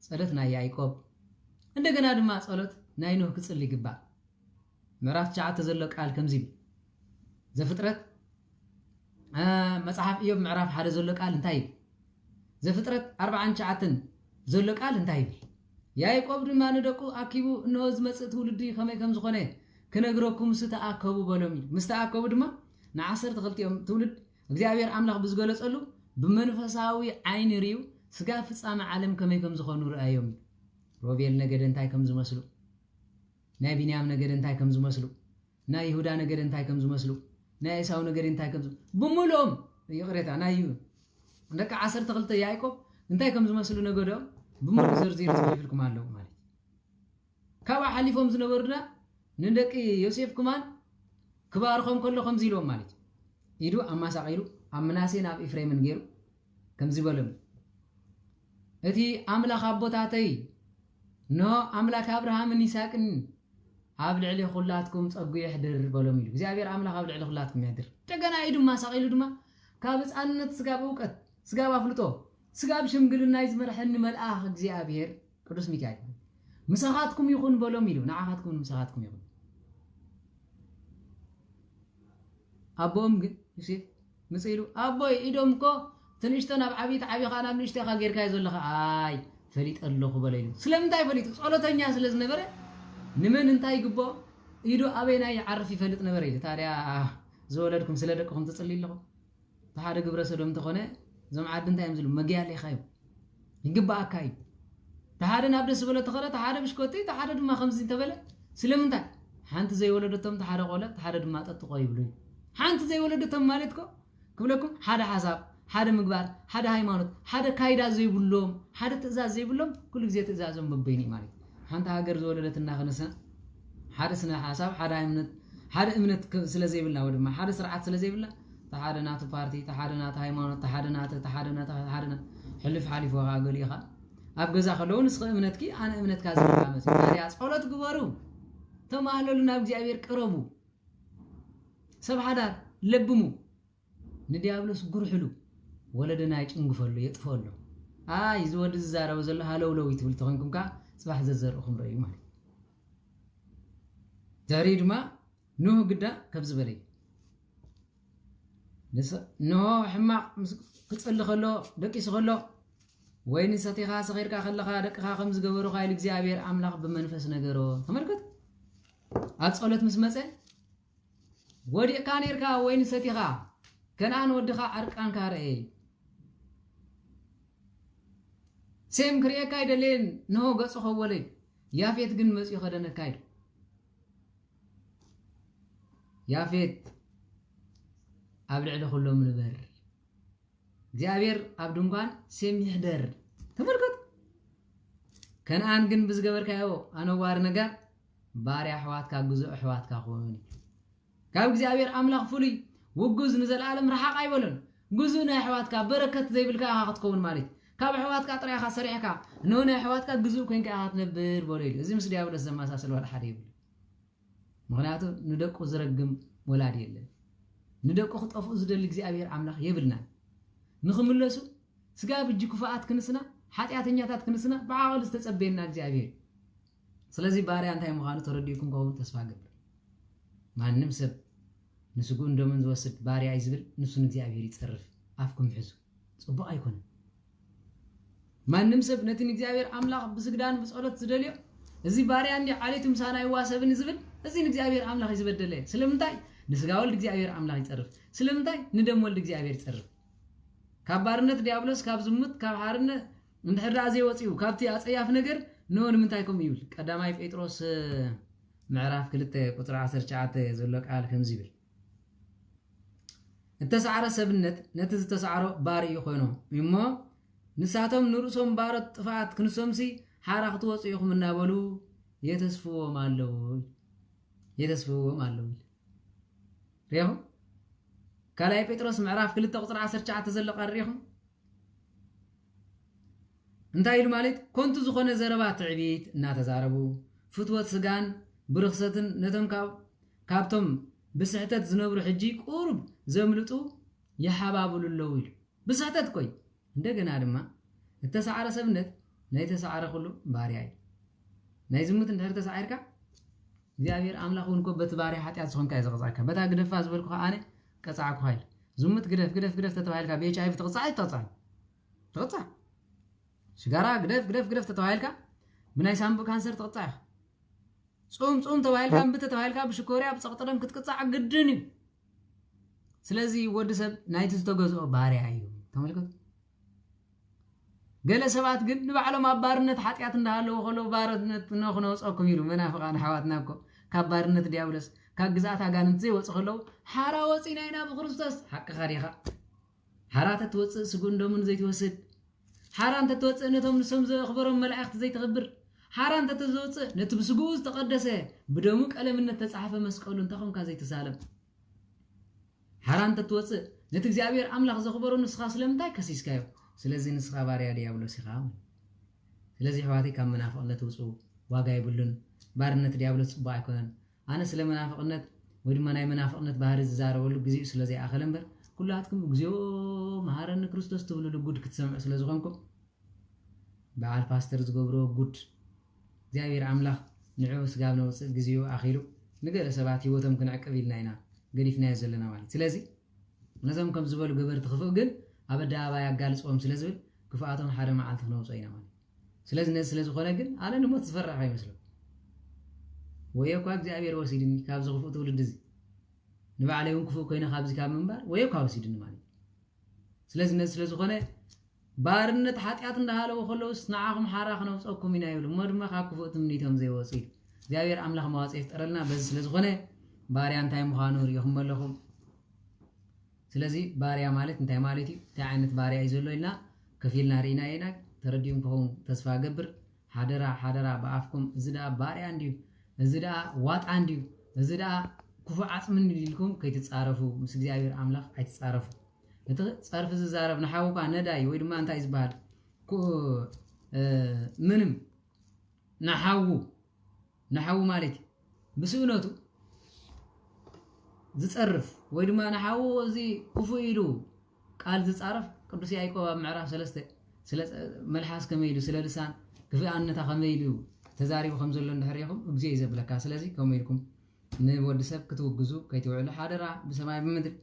ጸሎት ናይ ያዕቆብ እንደገና ድማ ጸሎት ናይ ኖህ ክጽል ይግባእ ምዕራፍ 9 ዘሎ ቃል ከምዚ ዘፍጥረት መጽሐፍ ኢዮብ ምዕራፍ 1 ዘሎ ቃል እንታይ ዘፍጥረት 49 ዘሎ ቃል እንታይ ያዕቆብ ድማ ንደቁ አኪቡ እነሆ ዝመጽእ ትውልዲ ከመይ ከም ዝኾነ ክነግረኩም ዝተኣከቡ በሎም ምስተኣከቡ ድማ ን12 ዮም ትውልድ እግዚአብሔር አምላኽ ብዝገለጸሉ ብመንፈሳዊ ዓይኒ ሪዩ ስጋ ፍጻመ ዓለም ከመይ ከም ዝኾኑ ረአዮም ሮቤል ነገድ እንታይ ከም ዝመስሉ ናይ ቢንያም ነገድ እንታይ ከም ዝመስሉ ናይ ይሁዳ ነገድ እንታይ ከም ዝመስሉ ናይ ኤሳው ነገድ እንታይ ከም ብሙሉኦም ይቕሬታ ናይ ደቂ 12 ያዕቆብ እንታይ ከም ዝመስሉ ነገዶም ብሙሉ ዝርዝር ጽሒፍልኩም ኣለዉ ማለት ካብ ሓሊፎም ዝነበሩና ንደቂ ዮሴፍ ኩማን ክባርኾም ከሎ ከምዚ ኢሎም ማለት ኢዱ ኣማሳቂሉ ኣብ ምናሴን ኣብ ኤፍሬምን ገይሩ ከምዚ በሎም እቲ ኣምላኽ ኣቦታተይ ኖ ኣምላኽ አብርሃምን ይስሐቅን ኣብ ልዕሊ ኩላትኩም ጸጉ ይሕድር በሎም ኢሉ እግዚአብሔር አምላኽ ኣብ ልዕሊ ኩላትኩም ይሕድር ደገና ኢዱ ማሳቂሉ ድማ ካብ ሕፃንነት ስጋ በእውቀት ስጋ ባፍልጦ ስጋ ብሽምግልና ይዝመርሐኒ መልአኽ እግዚአብሔር ቅዱስ ሚካኤል ምሳኻትኩም ይኹን በሎም ኢሉ ንዓኻትኩም ምሳኻትኩም ይኹን ኣቦም ግን ዮሴፍ መጽኢሉ ኣቦይ ኢዶም እኮ ትንሽተን ኣብ ዓቢት ዓቢኻ ናብ ንእሽተኻ ጌርካዮ ዘለኻ ኣይ ፈሊጥ ኣለኹ በለይሉ ስለምንታይ ፈሊጡ ጸሎተኛ ስለ ዝነበረ ንመን እንታይ ይግቦ ኢዱ ኣበይና ይዓርፍ ይፈልጥ ነበረ ኢሉ ታዲያ ዘወለድኩም ስለ ደቅኹም ትጽልይ ኣለኹም ተሓደ ግብረ ሰዶም ተኾነ ዞም ዓዲ እንታይ እዮም ዝብሉ መግያለ ኢኻ እዩ ይግባእካ እዩ ተሓደ ናብ ደስ በለ ተኸረ ተሓደ ብሽኮቲ ተሓደ ድማ ከምዚ ተበለ ስለምንታይ ሓንቲ ዘይወለደቶም ተሓደ ቆለ ተሓደ ድማ ጠጥቆ ይብሉ ሓንቲ ዘይወለደቶም ማለት እኮ ክብለኩም ሓደ ሓሳብ ሓደ ምግባር ሓደ ሃይማኖት ሓደ ካይዳ ዘይብሎም ሓደ ትእዛዝ ዘይብሎም ኩሉ ግዜ ትእዛዞም በበይኒ ማለት ሓንቲ ሃገር ዘወለደትና ክነሰ ሓደ ስነ ሓሳብ ሓደ እምነት ስለ ዘይብልና ወይ ድማ ሓደ ስርዓት ስለ ዘይብልና ተሓደ ናቱ ፓርቲ ተሓደ ናቱ ሃይማኖት ተሓደ ናቱ ሕልፍ ሓሊፎ ገሊኻ ኣብ ገዛ ከለውን ንስኸ እምነትኪ ኣነ እምነትካ ዝመስ ታዲያ ጸሎት ግበሩ ተማህለሉ ናብ እግዚአብሔር ቅረቡ ሰብ ሓዳር ለብሙ ንዲያብሎስ ጉርሕሉ ወለደና ይጭንግፈሉ የጥፈሉ ኣይ ዝወዲ ዝዛረበ ዘሎ ሃለውለው ይትብል ተኾንኩም ካ ጽባሕ ዘዘርእኹም ረእዩ ማለት ዛሬ ድማ ኖህ ግዳ ከብ ዝበለይ ኖ ሕማቕ ክጽሊ ከሎ ደቂሱ ከሎ ወይኒ ሰቲኻ ሰኺርካ ከለኻ ደቅኻ ከም ዝገበሩ ኻይል እግዚአብሔር አምላኽ ብመንፈስ ነገሮ ተመልከት ኣብ ጸሎት ምስ መጸ ወዲእካ ነርካ ወይኒ ሰቲኻ ከነአን ወድኻ ዓርቃንካ ረአየ ሴም ክርኤካ ይደልን ንሆ ገጹ ኸወለይ ያፌት ግን መጽኡ ኸደነካ ኢሉ ያፌት ኣብ ልዕሊ ኩሎም ንበር እግዚአብሔር ኣብ ድንኳን ሰሚሕደር ተመልከት ከነአን ግን ብዝገበርካዮ ኣነዋር ነገር ባርያ ኣሕዋትካ ግዙእ ኣሕዋትካ ኾኑ ካብ እግዚአብሔር ኣምላኽ ፍሉይ ውጉዝ ንዘለዓለም ረሓቕ ኣይበሎን ግዙእ ናይ ኣሕዋትካ በረከት ዘይብልካ ኢኻ ክትከውን ማለት ካብ ኣሕዋትካ ጥራይኻ ሰሪዕካ ነው ናይ ኣሕዋትካ ግዙእ ኮይንካ ኢኻ ትነብር በሎ ኢሉ እዚ ምስ ዲያብሎስ ዘመሳሰል ወላ ሓደ ይብሉ ምክንያቱ ንደቁ ዝረግም ወላድ የለን ንደቁ ክጠፍኡ ዝደሊ እግዚአብሔር ኣምላኽ የብልና ንኽምለሱ ስጋ ብጅ ክፉኣት ክንስና ሓጢአተኛታት ክንስና ብዓቕሊ ዝተጸበየና እግዚአብሔር ስለዚ ባርያ እንታይ ምዃኑ ተረዲእኩም ከውን ተስፋ ገብር ማንም ሰብ ንስጉ እንደምን ዝወስድ ባርያ ይዝብል ንሱን እግዚአብሔር ይጸርፍ ኣፍኩም ሕዙ ጽቡቕ ኣይኮነን ማንም ሰብ ነቲ እግዚአብሔር ኣምላኽ ብስግዳን ብጸሎት ዝደልዮ እዚ ባርያ እንዲ ዓሌቱ ምሳና ይዋሰብን ዝብል እዚ እግዚአብሔር ኣምላኽ ይዝበደለ ስለምንታይ ንስጋ ወልድ እግዚአብሔር ኣምላኽ ይጸርፍ ስለምንታይ ንደም ወልድ እግዚአብሔር ይጸርፍ ካብ ባርነት ዲያብሎስ ካብ ዝሙት ካብ ሓርነት እንድሕር ዘይወፂኡ ካብቲ ኣጸያፍ ነገር ንሆን ምንታይኩም ይብል ቀዳማይ ጴጥሮስ ምዕራፍ 2 ቁጥር 19 ዘሎ ቃል ከምዚ ይብል እተሰዓረ ሰብነት ነቲ ዝተሰዓሮ ባርዩ ኮይኑ እሞ ንሳቶም ንርእሶም ባሮት ጥፋት ክንሶምሲ ሓራ ክትወፁ ኢኹም እናበሉ የተስፍዎም ኣለዉ ሪኹም ካልኣይ ጴጥሮስ ምዕራፍ 2 ቁጥር 19 ዘሎ ቃል ሪኹም እንታይ ኢሉ ማለት ኮንቱ ዝኾነ ዘረባ ትዕቢት እናተዛረቡ ፍትወት ስጋን ብርኽሰትን ነቶም ካብቶም ብስሕተት ዝነብሩ ሕጂ ቁርብ ዘምልጡ ይሓባብሉ ኣለዉ ኢሉ ብስሕተት ቆይ እንደገና ድማ እተሰዓረ ሰብነት ናይ ተሰዓረ ኩሉ ባርያ እዩ ናይ ዝሙት እንድሕር ተሰዓርካ እግዚአብሔር ኣምላኽ እውን ኮ በቲ ባርያ ሓጢአት ዝኾንካ እዩ ዘቕፃዕካ በታ ግደፋ ዝበልኩ ኣነ ቀፃዕኩ ሃይል ዝሙት ግደፍ ተተባሂልካ ብኤችኣይቪ ትቕፃዕ ሽጋራ ግደፍ ተተባሂልካ ብናይ ሳምቡ ካንሰር ትቕፃዕ ጾም ተባሂልካ እምብተ ተባሂልካ ብሽኮርያ ብፀቕጥረም ክትቅፃዕ ግድን እዩ ስለዚ ወዲ ሰብ ናይቲ ዝተገዝኦ ባርያ እዩ ተመልከቱ ገለ ሰባት ግን ንባዕሎም ኣብ ባርነት ሓጢአት እንዳሃለዎ ከለዉ ባርነት ንኽነውፀኩም ኢሉ መናፍቃን ኣሕዋትና እኮ ካብ ባርነት ዲያብሎስ ካብ ግዛኣት ኣጋንንት ዘይወፅእ ከለዉ ሓራ ወፂና ኢና ብክርስቶስ ሓቂኻ ዲኻ ሓራ ተትወፅእ ስጉእ እንዶምን ዘይትወስድ ሓራ እንተትወፅእ ነቶም ንሶም ዘኽበሮም መላእኽቲ ዘይትኽብር ሓራ እንተተዘውፅእ ነቲ ብስጉኡ ዝተቐደሰ ብደሙ ቀለምነት ተፃሓፈ መስቀሉ እንተኾንካ ዘይትሳለም ሓራ እንተትወፅእ ነቲ እግዚአብሔር ኣምላኽ ዘኽበሮ ንስኻ ስለምንታይ ከሲስካዮ ስለዚ ንስኻ ባርያ ዲያብሎስ ኢኻ ስለዚ ኣሕዋተይ ካብ መናፍቕነት ውፅኡ ዋጋ ይብሉን ባርነት ዲያብሎስ ጽቡቕ ኣይኮነን ኣነ ስለ መናፍቕነት ወይ ድማ ናይ መናፍቕነት ባህሪ ዝዛረበሉ ግዚኡ ስለዘይኣኸለ እምበር ኩላትኩም እግዚኦ መሃረኒ ክርስቶስ ትብልሉ ጉድ ክትሰምዑ ስለ ዝኾንኩም በዓል ፓስተር ዝገብሮ ጉድ እግዚአብሔር ኣምላኽ ንዕኡ ስጋብ ነውፅእ ግዚኡ ኣኺሉ ንገለ ሰባት ህይወቶም ክንዕቅብ ኢልና ኢና ገዲፍናዮ ዘለና ማለት ስለዚ ነዞም ከም ዝበሉ ገበርቲ ክፍእ ግን ኣብ ኣደባባይ ኣጋልፅዎም ስለ ዝብል ክፍኣቶም ሓደ መዓልቲ ክነውፅኦ ኢና ማለት ስለዚ ነዚ ስለ ዝኾነ ግን ኣነ ንሞት ዝፈርሕ ኣይመስሎ ወይ እኳ እግዚአብሔር ወሲድኒ ካብ ዝኽፉእ ትውልድ እዚ ንባዕለይ እውን ክፉእ ኮይነ ካብዚ ካብ ምንባር ወይ እኳ ወሲድኒ ማለት ስለዚ ነዚ ስለ ዝኾነ ባርነት ሓጢአት እንዳሃለዎ ከለውስ ንዓኹም ሓራ ክነውፀኩም ኢና ይብሉ እሞ ድማ ካብ ክፉእ ትምኒቶም ዘይወፅ ኢሉ እግዚአብሔር ኣምላኽ መዋፅእ ይፍጠረልና በዚ ስለ ዝኾነ ባርያ እንታይ ምዃኑ ርኢኹም ኣለኹም ስለዚ ባርያ ማለት እንታይ ማለት እዩ እንታይ ዓይነት ባርያ እዩ ዘሎ ኢልና ከፊልና ርኢና ኢና ተረዲኡም ከኸውን ተስፋ ገብር ሓደራ ብኣፍኩም እዚ ደኣ ባርያ እንድዩ እዚ ደኣ ዋጣ እንድዩ እዚ ደኣ ክፉእ ዓፅሚ እንድልኩም ከይትፃረፉ ምስ እግዚአብሔር ኣምላኽ ኣይትፃረፉ እቲ ፀርፊ ዝዛረብ ንሓውካ ነዳይ ወይ ድማ እንታይ ዝበሃል ምንም ንሓው ማለት እዩ ብስእነቱ ዝፀርፍ ወይ ድማ ንሓው እዚ ክፉእ ኢሉ ቃል ዝፃረፍ ቅዱስ ያዕቆብ ኣብ ምዕራፍ 3 ስለ መልሓስ ከመይ ኢሉ ስለ ልሳን ክፍኣነታ ከመይ ኢሉ ተዛሪቡ ከም ዘሎ እንድሕሪኢኹም እግዚኦ እዩ ዘብለካ ስለዚ ከምኡ ኢልኩም ንወዲ ሰብ ክትውግዙ ከይትውዕሉ ሓደራ ብሰማይ ብምድሪ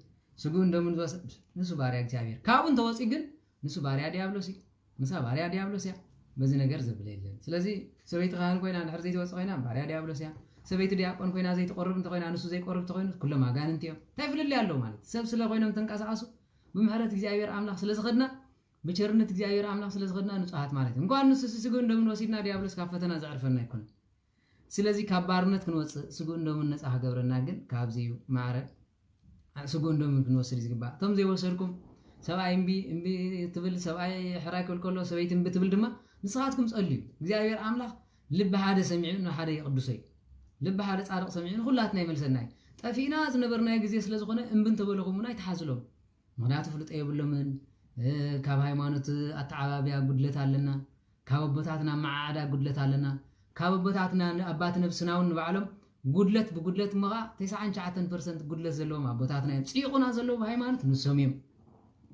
ስጉእ እንደምን ዝወስድ ንሱ ባርያ እግዚአብሔር ካብኡ እንተወፂእ ግን ንሱ ባርያ ዲያብሎስ እዩ ንሳ ባርያ ዲያብሎስ እያ በዚ ነገር ዘብለ የለን ስለዚ ሰበይቲ ካህን ኮይና እንድሕር ዘይትወፅእ ኮይና ባርያ ዲያብሎስ እያ ሰበይቲ ዲያቆን ኮይና ዘይትቆርብ እንተኮይና ንሱ ዘይቆርብ እንተኮይኑ ኩሎም ኣጋንንት እዮም እንታይ ፍልሊ ኣለዉ ማለት ሰብ ስለ ኮይኖም ተንቀሳቐሱ ብምሕረት እግዚአብሔር ኣምላኽ ስለ ዝኸድና ብቸርነት እግዚአብሔር ኣምላኽ ስለ ዝኸድና ንጹሓት ማለት እዩ እንኳን ንሱ ስጉእ እንደምን ወሲድና ዲያብሎስ ካብ ፈተና ዘዕርፈና ኣይኮነን ስለዚ ካብ ባርነት ክንወፅእ ስጉእ እንደምን ነፃ ክገብረና ግን ካብዚ እዩ ማዕረ سجون ممكن نوصل يزقبا تم زي وصلكم سبعي إمبي تبل سبعي حراك والكله سبعي تنبي تبل دما نصحاتكم سأليو እግዚአብሔር አምላክ ልብ ሓደ ሰሚዑን ሓደ ይቅዱሰይ ልብ ሓደ ጻድቅ ሰሚዑን ሁላትና ይመልሰናይ ጠፊና ዝነበርናይ ግዜ ስለ ዝኾነ እምብን ተበለኹምና ይተሓዝሎም ምክንያቱ ፍልጥ የብሎምን ካብ ሃይማኖት አተዓባቢያ ጉድለት ኣለና ካብ አቦታትና ማዓዳ ጉድለት ኣለና ካብ አቦታትና አባት ነብስናውን ንባዕሎም ጉድለት ብጉድለት መጋ 99% ጉድለት ዘለዎም አቦታትና ጽይቁና ዘለዎም ሃይማኖት ንሶም እዮም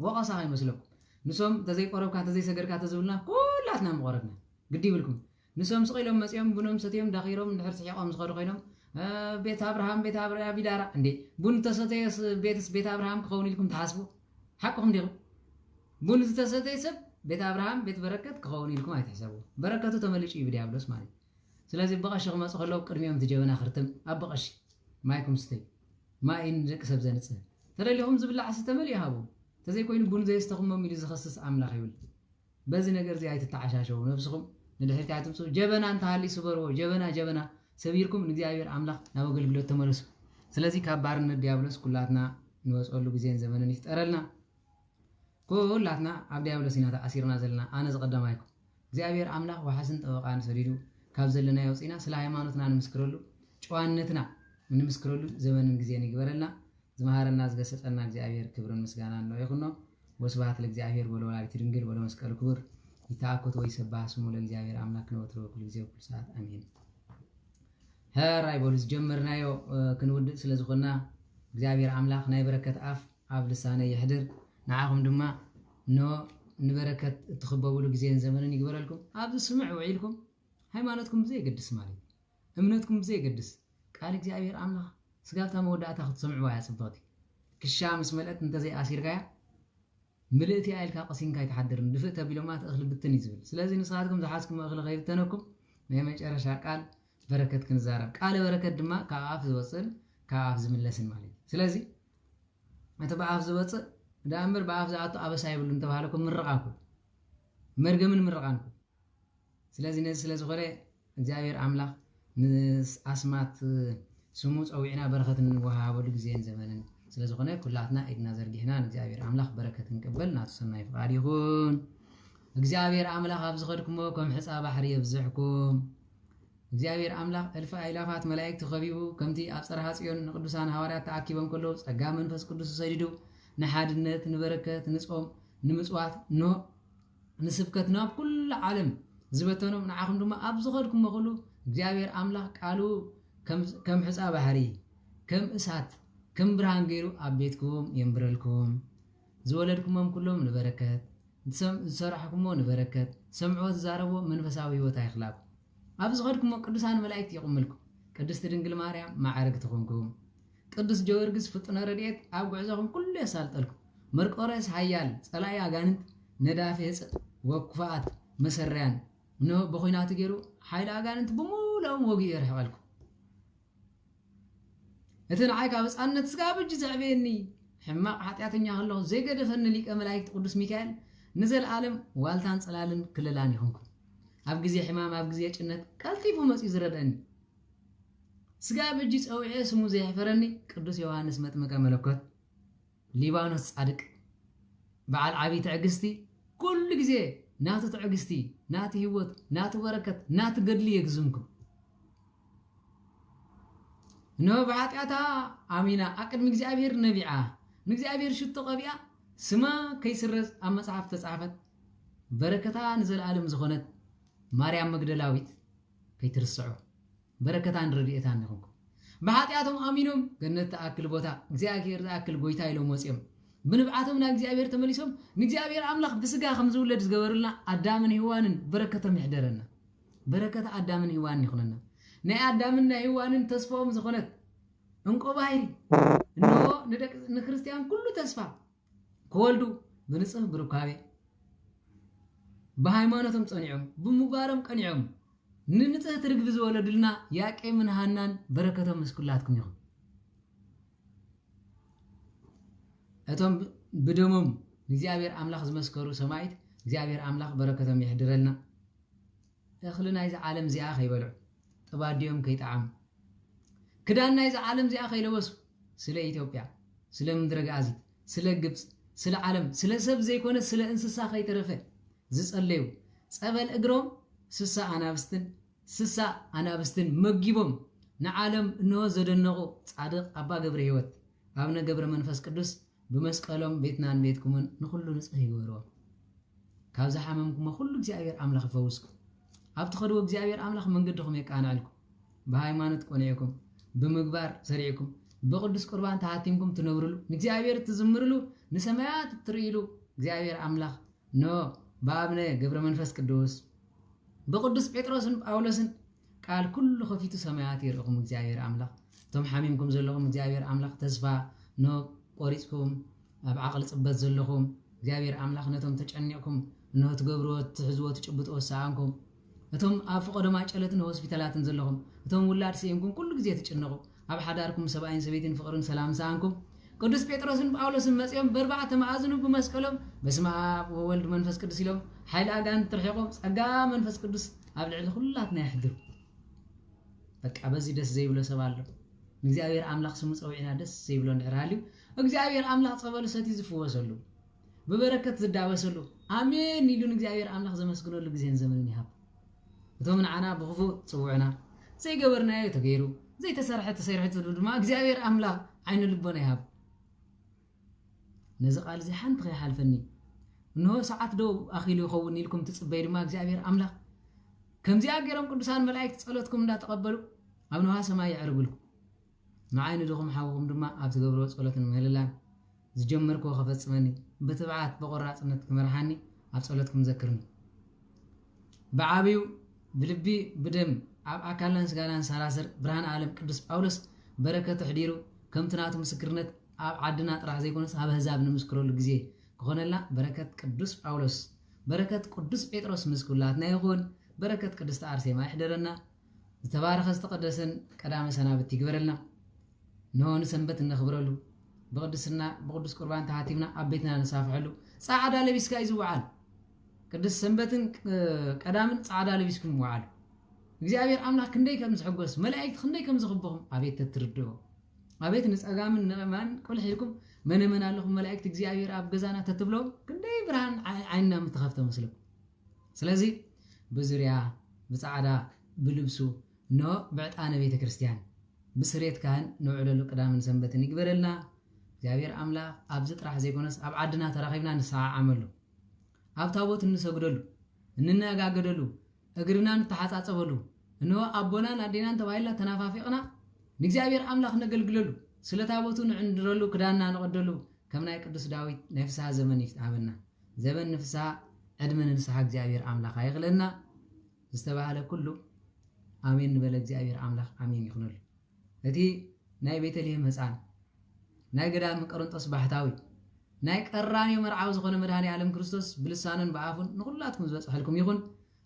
ወቀሳ ይመስለኩም ንሶም ተዘይ ቆረብካ ተዘይ ሰገርካ ተዝብልና ኩላትና መቆረብና ግዲ ይብልኩም ንሶም ስቂሎም መጽዮም ቡኖም ሰትዮም ዳኺሮም ድሕር ጽሒቆም ዝኸዱ ኮይኖም ቤት አብርሃም ቢዳራ እንዴ ቡን ተሰተየስ ቤት አብርሃም ክኸውን ኢልኩም ተሓስቡ ሓቅኩም ዲኹ ቡን ዝተሰተየ ሰብ ቤት አብርሃም ቤት በረከት ክኸውን ኢልኩም አይተሕሰቡ በረከቱ ተመልጭ ይብዲያብሎስ ማለት ስለዚህ በቀሽ ክመጽ ከለው ቅድሚዮም ትጀበና ክርትም ኣብ በቀሽ ማይኩም ስተይ ማይን ደቅ ሰብ ዘንጽህ ተደሊኹም ዝብላዕ ስተመል ይሃቡ ተዘይ ኮይኑ ቡን ዘይስተኹሞም ኢሉ ዝኸስስ አምላኽ ይብል በዚ ነገር እዚ አይተተዓሻሸው ነብስኹም ንድሕሪታትም ጀበና እንተሃሊ ስበርዎ ጀበና ሰቢርኩም ንእግዚአብሔር አምላኽ ናብ አገልግሎት ተመለሱ ስለዚህ ካብ ባርነት ዲያብሎስ ኩላትና ንወጽሉ ግዜን ዘመንን ይፍጠረልና ኩላትና ኣብ ዲያብሎስ ኢና ተኣሲርና ዘለና ኣነ ዝቀዳማይኩም እግዚአብሔር አምላኽ ወሓስን ጠበቃን ሰዲዱ ካብ ዘለና ያውጽና ስለ ሃይማኖትና ንምስክረሉ ጨዋነትና ንምስክረሉ ዘመንን ግዜን ይግበረልና ዝመሃረና ዝገሰጸና እግዚአብሔር ክብርን ምስጋናን ነው ይኹኖ ወስብሐት ለእግዚአብሔር ወለወላዲቱ ድንግል ወለመስቀሉ ክቡር ይታኮት ወይሰባህ ስሙ ለእግዚአብሔር አምላክ ነው ወትሮ ኩሉ ጊዜ ኩሉ ሰዓት አሜን هراي بولس جمرنايو كنودق ስለዝኾና እግዚአብሔር አምላክ ናይ በረከት አፍ ኣብ ልሳነ ይሕድር ንዓኹም ድማ ንበረከት ትخببሉ ግዜን ዘመንን ይግበረልኩም ኣብ ስምዕ ውዒልኩም ሃይማኖትኩም ብዘይ ገድስ ማለት እምነትኩም ብዘይ ገድስ ቃል እግዚአብሔር አምላክ ስጋብታ መወዳእታ ክትሰምዑ ያጽብቕቲ ክሻ ምስ መልእት እንተዘይ ኣሲርካያ ምልእቲ አይልካ ቀሲንካ ይተሓድርን ድፍእ ተቢሎማ ተእኽሊ ብትን ይዝብል ስለዚህ ንስኻትኩም ዝሓዝኩም እኽሊ ከይተነኩም ናይ መጨረሻ ቃል በረከት ክንዛረብ ቃል በረከት ድማ ካብ አፍ ዝወጽእ ካብ አፍ ዝምለስን ማለት ስለዚህ አተ በአፍ ዝወጽእ ዳምር በአፍ ዘአቱ አበሳ ይብሉን ተባሃለኩም ምርቃኩ መርገምን ምርቃንኩ ስለዚህ ነዚ ስለዝኾነ እግዚአብሔር አምላክ ንአስማት ስሙ ጸዊዕና በረከትን ወሃበሉ ግዜን ዘመንን ስለዝኾነ ኩላትና ኢድና ዘርጊሕና እግዚአብሔር አምላክ በረከትን ቅበል ናቱ ሰናይ ፍቃድ ይኹን እግዚአብሔር አምላክ ኣብ ዝኸድኩሞ ከም ሕፃ ባሕሪ የብዝሕኩም እግዚአብሔር አምላክ እልፍ አእላፋት መላእክት ተኸቢቡ ከምቲ ኣብ ጽርሐ ጽዮን ንቅዱሳን ሐዋርያት ተኣኪቦም ከለው ጸጋ መንፈስ ቅዱስ ሰዲዱ ንሓድነት ንበረከት ንጾም ንምጽዋት ንስብከት ናብ ኩሉ ዓለም ዝበተኖም ንዓኹም ድማ ኣብ ዝኸድኩም መኸሉ እግዚአብሔር አምላክ ቃሉ ከም ሕፃ ባሕሪ ከም እሳት ከም ብርሃን ገይሩ ኣብ ቤትኩም የንብረልኩም ዝወለድኩሞም ኩሎም ንበረከት ዝሰርሕኩሞ ንበረከት ሰምዖ ዝዛረቦ መንፈሳዊ ህይወት ኣይኽላብ ኣብ ዝኸድኩሞ ቅዱሳን መላእክት ይቕምልኩም ቅድስት ድንግል ማርያም ማዕረግ ትኾንኩም ቅዱስ ጀወርግስ ፍጡነ ረድኤት ኣብ ጉዕዞኹም ኩሉ የሳልጠልኩም መርቆሬስ ሃያል ጸላኢ ኣጋንንት ነዳፊ ህፅእ ወኩፋኣት መሰርያን በኹናቱ ገይሩ ሓይሊ ኣጋንንት ብሙሉኦም ወጊኡ የርሕቐልኩም እቲ ንዓይ ካብ ህፃንነት ስጋብ እጅ ዘዕብየኒ ሕማቕ ሓጢኣተኛ ከለኹ ዘይገደፈኒ ሊቀ መላእክት ቅዱስ ሚካኤል ንዘለዓለም ዋልታን ጽላልን ክልላን ይኹንኩም ኣብ ግዜ ሕማም ኣብ ግዜ ጭነት ቀልጢፉ መጽኡ ዝረድአኒ ስጋብ እጅ ጸዊዐ ስሙ ዘይሕፈረኒ ቅዱስ ዮሐንስ መጥምቀ መለኮት ሊባኖስ ጻድቅ በዓል ዓቢ ትዕግስቲ ኩሉ ግዜ ናቱ ትዕግስቲ ናቱ ህይወት ናቱ በረከት ናቱ ገድሊ የግዝምኩም نو بعاتياتا آمينا أكد مجزابير نبيعة مجزابير شو تقبيا سما كيسرز أما صحف تصحفت بركتا نزل عالم زخونت مريم مجدلاويت كي ترسعوا بركتا نرديتان نخونكم بعاتياتهم آمينهم جنة أكل بوتا مجزابير أكل بويتا يلو موسيهم بنبعاتهم نجزابير تمليسهم مجزابير عملاق بسقا خمزول لتزقورلنا أدامن هوانن بركتا محدرنا بركتا أدامن هوان يخوننا ናይ ኣዳምን ናይ ህዋንን ተስፋኦም ዝኾነት እንቆ ባሕሪ እንሆ ንክርስቲያን ኩሉ ተስፋ ክወልዱ ብንጽህ ብሩካቤ ብሃይማኖቶም ጸኒዖም ብምግባሮም ቀኒዖም ንንጽህ ትርግብ ዝወለዱልና ያቄምን ሃናን በረከቶም ምስኩላትኩም ይኹን እቶም ብደሞም እግዚአብሔር አምላክ ዝመስከሩ ሰማይት እግዚአብሔር አምላክ በረከቶም ይሕድረልና እኽሊ ናይዚ ዓለም ዚኣ ከይበልዑ ጥባዲዮም ከይጣዓም ክዳን ናይዚ ዓለም ዚኣ ከይለበሱ ስለ ኢትዮጵያ ስለ ምድረ ጋዚት ስለ ግብጽ ስለ ዓለም ስለ ሰብ ዘይኮነ ስለ እንስሳ ከይተረፈ ዝጸለዩ ጸበል እግሮም ስሳ አናብስትን መጊቦም ንዓለም እንሆ ዘደነቁ ጻድቅ አባ ገብረ ሕይወት አብነ ገብረ መንፈስ ቅዱስ ብመስቀሎም ቤትናን ቤትኩምን ንኹሉ ንጽህ ይገበርዎም ካብዛ ሓመምኩም ኩሉ እግዚአብሔር አምላኽ ይፈውስኩም ኣብቲ ኸድዎ እግዚአብሔር አምላኽ መንገድኩም የቃናዕልኩም በሃይማኖት ቆኒዕኩም ብምግባር ሰሪዕኩም በቅዱስ ቁርባን ተሃቲምኩም ትነብሩሉ ንእግዚአብሔር ትዝምርሉ ንሰማያት ትርኢሉ እግዚአብሔር አምላኽ ኖ በአብነ ገብረ መንፈስ ቅዱስ በቅዱስ ጴጥሮስን ጳውሎስን ቃል ኩሉ ኸፊቱ ሰማያት ይርኢኩም እግዚአብሔር አምላኽ ቶም ሓሚምኩም ዘለኹም እግዚአብሔር አምላኽ ተስፋ ኖ ቆሪጽኩም ኣብ ዓቕሊ ጽበት ዘለኹም እግዚአብሔር አምላኽ ነቶም ተጨኒዕኩም እንሆ ትገብርዎ ትሕዝዎ ትጭብጥዎ ሰኣንኩም እቶም ኣብ ፍቆዶማ ጨለትን ሆስፒታላትን ዘለኹም እቶም ውላድ ሲእምኩም ኩሉ ግዜ ትጭነቑ ኣብ ሓዳርኩም ሰብኣይን ሰበይትን ፍቅርን ሰላም ሰኣንኩም ቅዱስ ጴጥሮስን ጳውሎስን መጽኦም በርባዕተ መኣዝኑ ብመስቀሎም በስመ አብ ወወልድ መንፈስ ቅዱስ ኢሎም ሓይሊ ኣጋንንት ትርሒቆም ጸጋ መንፈስ ቅዱስ ኣብ ልዕሊ ኩላትና ይሕድሩ በቃ በዚ ደስ ዘይብሎ ሰብ ኣሎ እግዚአብሔር አምላኽ ስሙ ጸውዒና ደስ ዘይብሎ እንድሕር ሃልዩ እግዚአብሔር አምላኽ ጸበሉ ሰቲ ዝፍወሰሉ በበረከት ዝዳወሰሉ አሜን ኢሉን እግዚአብሔር አምላኽ ዘመስግነሉ ግዜን ዘመንን ይሃብ እቶም ንዓና ብኽፉእ ጽውዕና ዘይገበርናዮ ተገይሩ ዘይተሰርሐ ተሰሪሑ ድማ እግዚአብሔር አምላኽ ዓይነ ልቦና ይሃብ ነዚ ቃል እዚ ሓንቲ ከይሓልፈኒ እንሆ ሰዓት ዶ ኣኺሉ ይኸውን ኢልኩም ትጽበይ ድማ እግዚአብሔር አምላኽ ከምዚኣ ገይሮም ቅዱሳን መላእክት ጸሎትኩም እንዳተቐበሉ ኣብ ንዋ ሰማይ ይዕርጉልኩም ንዓይኒ ድኹም ሓውኹም ድማ ኣብ ትገብርዎ ጸሎትን ምህልላን ዝጀመርክዎ ከፈጽመኒ ብትብዓት በቆራጽነት ክመርሓኒ ኣብ ጸሎትኩም ዘክርኒ ብዓብዩ ብልቢ ብደም ኣብ ኣካልናን ስጋናን ሳላስር ብርሃን ዓለም ቅዱስ ጳውሎስ በረከቱ ሕዲሩ ከምቲ ናቱ ምስክርነት ኣብ ዓድና ጥራሕ ዘይኮነስ ኣብ ህዛብ ንምስክረሉ ግዜ ክኾነላ በረከት ቅዱስ ጳውሎስ በረከት ቅዱስ ጴጥሮስ ምስኩላትና ይኹን በረከት ቅድስቲ አርሴማ ይሕደረና ዝተባረኸ ዝተቀደሰን ቀዳመ ሰናብት ይግበረልና ንሆን ሰንበት እንኽብረሉ በቅድስና በቅዱስ ቁርባን ተሃቲምና ኣብ ቤትና ንሳፍሐሉ ጻዕዳ ለቢስካ ይዝውዓል ቅዱስ ሰንበትን ቀዳምን ጻዕዳ ለቢስኩም ይውዓሉ እግዚአብሔር አምላኽ ክንደይ ከም ዝሕጎስ መላእክት ክንደይ ከም ዝኽብኹም ኣቤት ትርድኦ ኣቤት ንጸጋምን ንዕማን ቁልሕ ኢልኩም መነመን ኣለኹም መላእክት እግዚአብሔር ኣብ ገዛና ተትብሎም ክንደይ ብርሃን ዓይንና ምትኸፍተ መስለኩም ስለዚ በዙርያ በጻዕዳ ብልብሱ ኖ ብዕጣነ ቤተ ክርስቲያን ብስሬት ካህን ንውዕለሉ ቀዳምን ሰንበትን ይግበረልና እግዚአብሔር አምላኽ ኣብ ዝጥራሕ ዘይኮነስ ኣብ ዓድና ተራኺብና ንሰዓዓመሉ ኣብ ታቦት እንሰግደሉ እንነጋገደሉ እግርና እንተሓጻጸበሉ እንሆ ኣቦናን ኣዴናን ተባሂልና ተናፋፊቕና ንእግዚአብሔር አምላኽ ነገልግለሉ ስለ ታቦቱ ንዕንድረሉ ክዳንና ንቐደሉ ከም ናይ ቅዱስ ዳዊት ናይ ፍስሓ ዘመን ይፍታሃበና ዘመን ንፍስሓ ዕድመ ንስሓ እግዚአብሔር አምላኽ ኣይኽለና ዝተባሃለ ኩሉ አሜን ንበለ እግዚአብሔር አምላኽ አሜን ይኹነሉ እቲ ናይ ቤተልሔም ህፃን ናይ ገዳም ቆሮንጦስ ባህታዊ ናይ ቀራንዮ መርዓዊ ዝኾነ መድኃኔ ዓለም ክርስቶስ ብልሳኑን በአፉን ንኹላትኩም ዝበጽሐልኩም ይኹን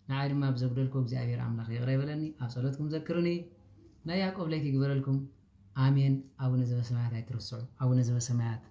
ንዓይ ድማ ብዘጉደልኩ እግዚአብሔር አምላኽ ይቕረ ይበለኒ ኣብ ጸሎትኩም ዘክሩኒ ናይ ያዕቆብ ለይቲ ይግበረልኩም አሜን አቡነ ዘበሰማያት ኣይትረስዑ አቡነ ዘበሰማያት